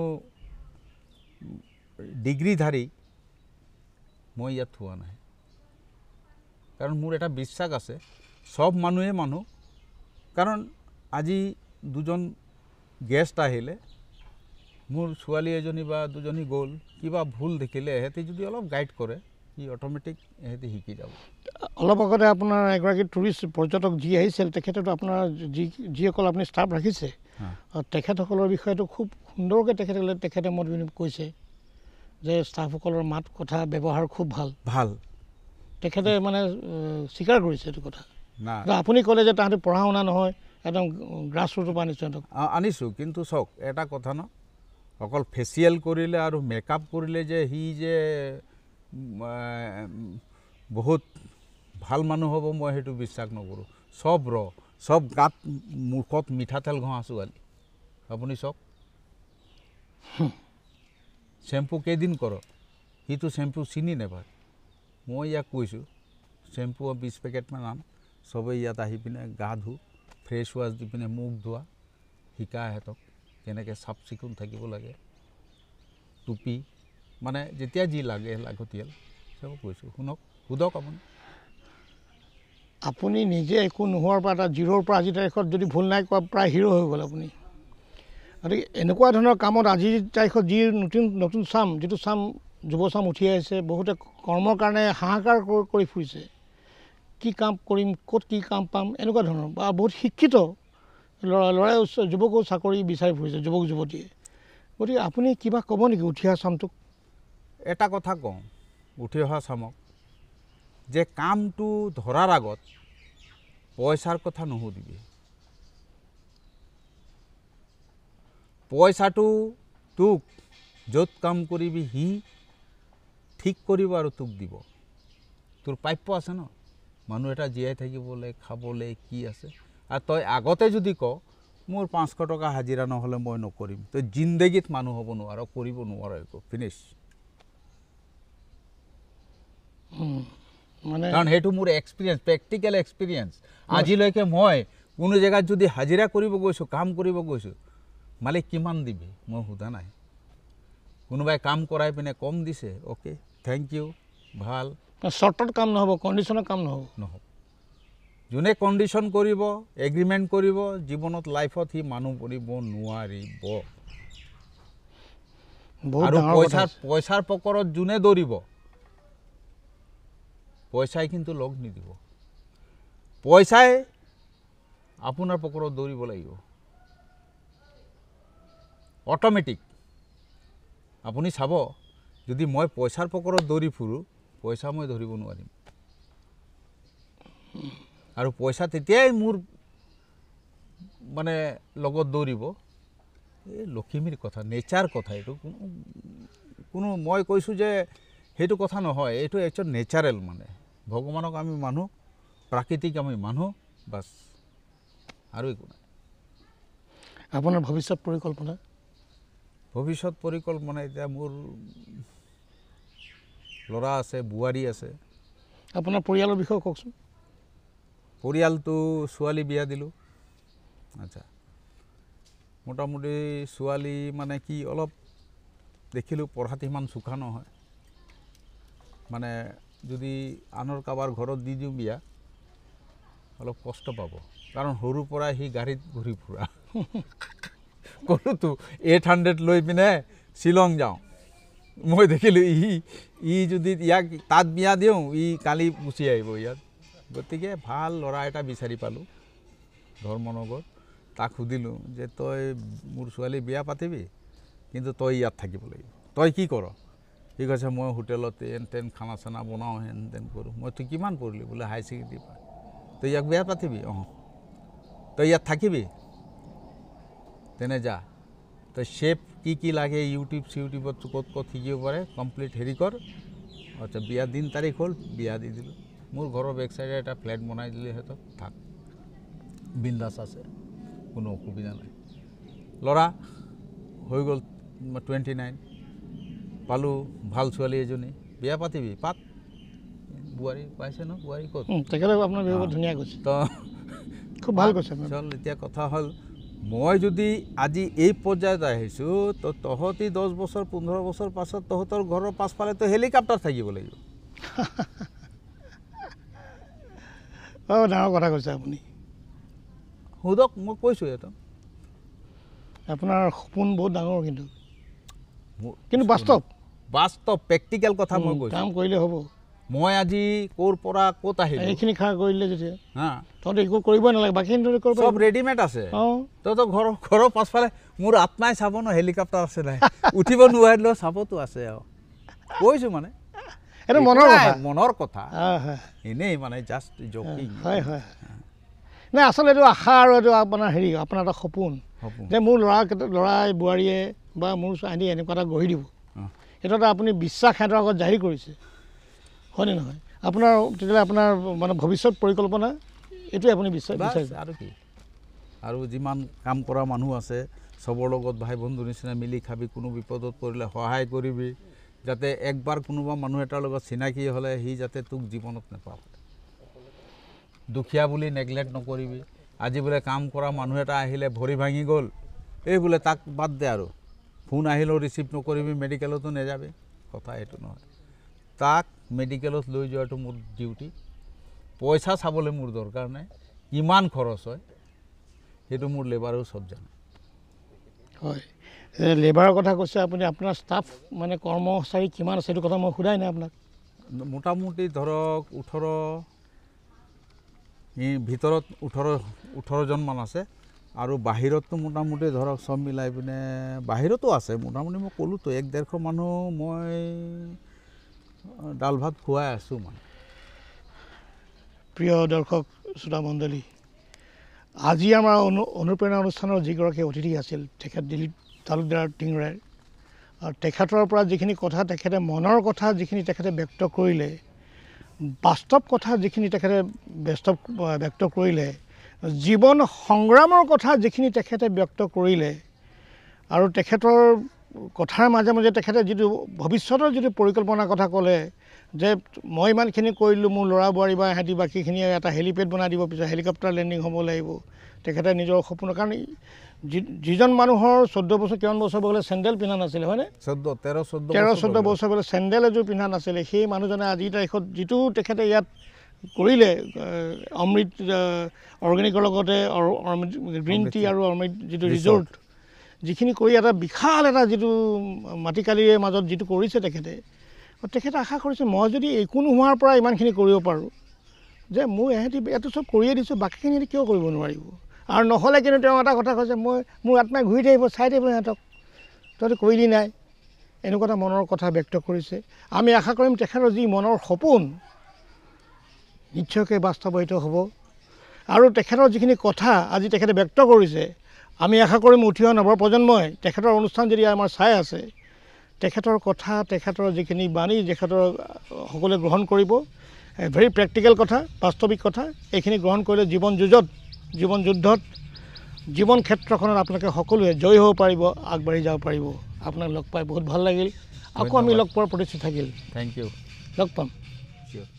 ডিগ্ৰীধাৰী মই ইয়াত হোৱা নাই, কাৰণ মোৰ এটা বিশ্বাস আছে সব মানুহে মানুহ। কাৰণ আজি 2জন গেষ্ট আহিলে, মোৰ ছোৱালী এজনী বা 2জনী গ'ল, কিবা ভুল দেখিলে এহেঁতি যদি অলপ গাইড কৰে ই অট'মেটিক এহেঁতি শিকি যাব। অলপ আগতে আপোনাৰ এগৰাকী টুৰিষ্ট পৰ্যটক যি আহিছিল তেখেতেতো আপোনাৰ যিসকল আপুনি ষ্টাফ ৰাখিছে তেখেতসকলৰ বিষয়েতো খুব সুন্দৰকৈ তেখেতে মত বিনিময় কৈছে যে ষ্টাফসকলৰ মাত কথা ব্যৱহাৰ খুব ভাল। তেখেতে মানে স্বীকাৰ কৰিছে এইটো কথা। আপুনি ক'লে যে তাহাঁতে পঢ়া শুনা নহয়, একদম গ্ৰাছ ৰুটৰ পৰা আনিছোঁ। কিন্তু চাওক এটা কথা ন, অকল ফেচিয়েল কৰিলে আৰু মেকআপ কৰিলে যে সি যে বহুত ভাল মানুহ হ'ব মই সেইটো বিশ্বাস নকৰোঁ। চব গাত মুখত মিঠাতেল ঘঁহা ছোৱালী। আপুনি চাওক শ্বেম্পু কেইদিন কৰক, সিটো শ্বেম্পু চিনি নাপায়। মই ইয়াক কৈছোঁ শ্বেম্পু 20 পেকেটমান আন, চবেই ইয়াত আহি পিনে গা ধো, ফ্ৰেছ ৱাছ দি পিনে মুখ ধোৱা, শিকা সিহঁতক কেনেকৈ চাফ চিকুণ থাকিব লাগে, টুপি মানে যেতিয়া যি লাগে লাগতিয়াল চব কৈছোঁ। সোধক আপুনি নিজে একো নোহোৱাৰ পৰা এটা 0ৰ পৰা আজিৰ তাৰিখত যদি ভুল নাই কোৱা প্ৰায় হিৰ' হৈ গ'ল আপুনি। গতিকে এনেকুৱা ধৰণৰ কামত আজিৰ তাৰিখত যি নতুন যিটো যুৱ চাম উঠি আহিছে, বহুতে কৰ্মৰ কাৰণে হাহাকাৰ কৰি ফুৰিছে, কি কাম কৰিম, ক'ত কি কাম পাম, এনেকুৱা ধৰণৰ। বা বহুত শিক্ষিত ল'ৰাই যুৱকো চাকৰি বিচাৰি ফুৰিছে, যুৱক যুৱতীয়ে। গতিকে আপুনি কিবা ক'ব নেকি উঠি অহা চামটোক? এটা কথা কওঁ উঠি অহা চামক, যে কামটো ধৰাৰ আগত পইচাৰ কথা নুসুধিবি। পইচাটো তোক য'ত কাম কৰিবি সি ঠিক কৰিব আৰু তোক দিব। তোৰ প্ৰাপ্য আছে ন, মানুহ এটা জীয়াই থাকিবলৈ খাবলৈ কি আছে। আৰু তই আগতে যদি ক মোৰ 500 টকা হাজিৰা নহ'লে মই নকৰিম, তই জিন্দগীত মানুহ হ'ব নোৱাৰ, কৰিব নোৱাৰ একো, ফিনিছ। কাৰণ সেইটো মোৰ এক্সপিৰিয়েঞ্চ, প্ৰেক্টিকেল এক্সপিৰিয়েঞ্চ। আজিলৈকে মই কোনো জেগাত যদি হাজিৰা কৰিব গৈছোঁ, কাম কৰিব গৈছোঁ, মালিক কিমান দিবি মই সোধা নাই। কোনোবাই কাম কৰাই পিনে কম দিছে, অ'কে থেংক ইউ, ভাল। চৰ্টত কাম নহ'ব, কণ্ডিশ্যনৰ কাম নহ'ব। যোনে কণ্ডিশ্যন কৰিব, এগ্ৰিমেণ্ট কৰিব, জীৱনত লাইফত সি মানুহ কৰিব নোৱাৰিব। আৰু পইচাৰ পকৰত যোনে দৌৰিব, পইচাই কিন্তু লগ নিদিব। পইচাই আপোনাৰ পকৰত দৌৰিব লাগিব অট'মেটিক। আপুনি চাব যদি মই পইচাৰ পকৰত দৌৰি ফুৰোঁ পইচা মই ধৰিব নোৱাৰিম আৰু পইচা তেতিয়াই মোৰ মানে লগত দৌৰিব এই লখিমীৰ কথা নেচাৰ কথা এইটো কোনো মই কৈছোঁ যে সেইটো কথা নহয় এইটো একচুৱেলি নেচাৰেল মানে ভগৱানক আমি মানুহ প্ৰাকৃতিক আমি মানুহ বাছ আৰু একো নাই আপোনাৰ ভৱিষ্যত পৰিকল্পনা এতিয়া মোৰ ল'ৰা আছে বোৱাৰী আছে আপোনাৰ পৰিয়ালৰ বিষয়ে কওকচোন পৰিয়ালটো ছোৱালী বিয়া দিলোঁ আচ্ছা মোটামুটি ছোৱালী মানে কি অলপ দেখিলোঁ পঢ়াত ইমান চোকা নহয় মানে যদি আনৰ কাৰোবাৰ ঘৰত দি দিওঁ বিয়া অলপ কষ্ট পাব কাৰণ সৰুৰ পৰা সি গাড়ীত ঘূৰি ফুৰা ক'লোতো 800 লৈ পিনে শ্বিলং যাওঁ মই দেখিলোঁ ই যদি ইয়াক তাত বিয়া দিওঁ ই কালি গুচি আহিব ইয়াত গতিকে ভাল ল'ৰা এটা বিচাৰি পালোঁ ধৰ্মনগৰ তাক সুধিলোঁ যে তই মোৰ ছোৱালী বিয়া পাতিবি কিন্তু তই ইয়াত থাকিব লাগিব তই কি কৰ সি কৈছে মই হোটেলত এন তেন খানা চানা বনাওঁ হেন তেন কৰোঁ মই তই কিমান পঢ়িলি বোলে হাই ছেকেণ্ডেৰী পাই তই ইয়াক বিয়া পাতিবি তই ইয়াত থাকিবি তেনে যা তই শেপ কি লাগে ইউটিউবত ক'ত শিকিব পাৰে কমপ্লিট হেৰি কৰ আচ্ছা বিয়া দিন তাৰিখ হ'ল বিয়া দি দিলোঁ মোৰ ঘৰৰ বেক চাইডে এটা ফ্লেট বনাই দিলে সিহঁতক থাক বিন্দাছ আছে কোনো অসুবিধা নাই ল'ৰা হৈ গ'ল 29 পালোঁ ভাল ছোৱালী এজনী বিয়া পাতিবি পাত বোৱাৰী পাইছে ন বোৱাৰী ক'ত তেখেতে আপোনাৰ ব্যৱহাৰ ধুনীয়া কৈছে তো খুব ভাল কৈছে চল এতিয়া কথা হ'ল মই যদি আজি এই পৰ্যায়ত আহিছোঁ তো তহঁতি 10 বছৰ 15 বছৰ পাছত তহঁতৰ ঘৰৰ পাছফালে তো হেলিকপ্টাৰ থাকিব লাগিব ডাঙৰ কথা কৈছে আপুনি সোধক মই কৈছোঁ সিহঁতক আপোনাৰ সপোন বহুত ডাঙৰ কিন্তু বাস্তৱ প্ৰেক্টিকেল কথা মই কৈছোঁ কাম কৰিলে হ'ব মই আজি ক'ৰ পৰা ক'ত আহিলোঁ এইখিনি খাৰ কৰিলে যেতিয়া হা তহঁতে একো কৰিবই নালাগে বাকীখিনি চব ৰেডিমেড আছে তহঁতৰ ঘৰৰ পাছফালে মোৰ আত্মাই চাব ন হেলিকপ্টাৰ আছে নাই উঠিব নোৱাৰিলেও চাবতো আছে আৰু কৈছোঁ মানে এইটো মনৰ কথা এনেই মানে জাষ্ট জকিং হয় নাই আচলতে এইটো আশা আৰু এইটো আপোনাৰ আপোনাৰ এটা সপোন যে মোৰ ল'ৰাই বোৱাৰীয়ে বা মোৰ ছোৱালী এনেকুৱা এটা গঢ়ি দিব সেইটো এটা আপুনি বিশ্বাস সিহঁতৰ আগত জাহিৰ কৰিছে হয়নে নহয় আপোনাৰ তেতিয়াহ'লে আপোনাৰ মানে ভৱিষ্যত পৰিকল্পনা এইটোৱে আপুনি বিচাৰিছে আৰু কি আৰু যিমান কাম কৰা মানুহ আছে চবৰ লগত ভাই বন্ধু নিচিনা মিলি খাবি কোনো বিপদত পৰিলে সহায় কৰিবি যাতে একবাৰ কোনোবা মানুহ এটাৰ লগত চিনাকি হ'লে সি যাতে তোক জীৱনত নাপায় দুখীয়া বুলি নেগলেক্ট নকৰিবি আজি বোলে কাম কৰা মানুহ এটা আহিলে ভৰি ভাঙি গ'ল এই বোলে তাক বাদ দে আৰু ফোন আহিলেও ৰিচিভ নকৰিবি মেডিকেলতো নেযাবি কথা এইটো নহয় তাক মেডিকেলত লৈ যোৱাটো মোৰ ডিউটি পইচা চাবলৈ মোৰ দৰকাৰ নাই কিমান খৰচ হয় সেইটো মোৰ লেবাৰেও চব জানে হয় লেবাৰৰ কথা কৈছে আপুনি আপোনাৰ ষ্টাফ মানে কৰ্মচাৰী কিমান আছে সেইটো কথা মই সোধাই নাই আপোনাক মোটামুটি ধৰক 18 ভিতৰত 18জনমান আছে আৰু বাহিৰততো মোটামুটি ধৰক চব মিলাই পিনে বাহিৰতো আছে মোটামুটি মই ক'লোতো 1-150 মানুহ মই ডাল ভাত খুৱাই আছোঁ মানে প্ৰিয় দৰ্শক শ্ৰোতা মণ্ডলী আজি আমাৰ অনুপ্ৰেৰণা অনুষ্ঠানৰ যিগৰাকী অতিথি আছিল তেখেত দিলীপ তালুকদাৰ টিংৰাই আৰু তেখেতৰ পৰা যিখিনি কথা তেখেতে মনৰ কথা যিখিনি তেখেতে ব্যক্ত কৰিলে বাস্তৱ কথা যিখিনি তেখেতে ব্যক্ত কৰিলে জীৱন সংগ্ৰামৰ কথা যিখিনি তেখেতে ব্যক্ত কৰিলে আৰু তেখেতৰ কথাৰ মাজে মাজে তেখেতে যিটো ভৱিষ্যতৰ যিটো পৰিকল্পনাৰ কথা ক'লে যে মই ইমানখিনি কৰিলোঁ মোৰ ল'ৰা বোৱাৰী বা সিহঁতি বাকীখিনিয়ে এটা হেলিপেড বনাই দিব পিছত হেলিকপ্টাৰ লেণ্ডিং হ'ব লাগিব তেখেতে নিজৰ সপোনৰ কাৰণ যিজন মানুহৰ 14 বছৰ কিমান বছৰ বোলে চেণ্ডেল পিন্ধা নাছিলে হয়নে 13-14 বছৰ বোলে চেণ্ডেল এযোৰ পিন্ধা নাছিলে সেই মানুহজনে আজিৰ তাৰিখত যিটো তেখেতে ইয়াত কৰিলে অমৃত অৰ্গেনিকৰ লগতে গ্ৰীণ টি আৰু অমৃত যিটো ৰিজৰ্ট যিখিনি কৰি এটা বিশাল এটা যিটো মাটিকালিৰে মাজত যিটো কৰিছে তেখেতে আশা কৰিছে মই যদি একো নোহোৱাৰ পৰা ইমানখিনি কৰিব পাৰোঁ যে মোৰ এহেঁতি এইটো চব কৰিয়ে দিছোঁ বাকীখিনি কিয় কৰিব নোৱাৰিব আৰু নহ'লে কিন্তু তেওঁ এটা কথা কৈছে মোৰ আত্মাই ঘূৰি থাকিব চাই থাকিব সিহঁতক তহঁতি কৰিলি নাই এনেকুৱা এটা মনৰ কথা ব্যক্ত কৰিছে। আমি আশা কৰিম তেখেতৰ যি মনৰ সপোন নিশ্চয়কৈ বাস্তৱায়িত হ'ব আৰু তেখেতৰ যিখিনি কথা আজি তেখেতে ব্যক্ত কৰিছে, আমি আশা কৰিম উঠি অহা নৱপ্ৰজন্মই তেখেতৰ অনুষ্ঠান যদি আমাৰ চাই আছে, তেখেতৰ কথা, তেখেতৰ যিখিনি বাণী তেখেতৰ সকলোৱে গ্ৰহণ কৰিব। ভেৰি প্ৰেক্টিকেল কথা, বাস্তৱিক কথা। এইখিনি গ্ৰহণ কৰিলে জীৱন যুদ্ধত, জীৱন ক্ষেত্ৰখনত আপোনালোকে সকলোৱে জয়ী হ'ব পাৰিব, আগবাঢ়ি যাব পাৰিব। আপোনাক লগ পাই বহুত ভাল লাগিল। আকৌ আমি লগ পোৱাৰ প্ৰতিশ্ৰুতি থাকিল। Thank U. লগ পাম। চিয়'ৰ।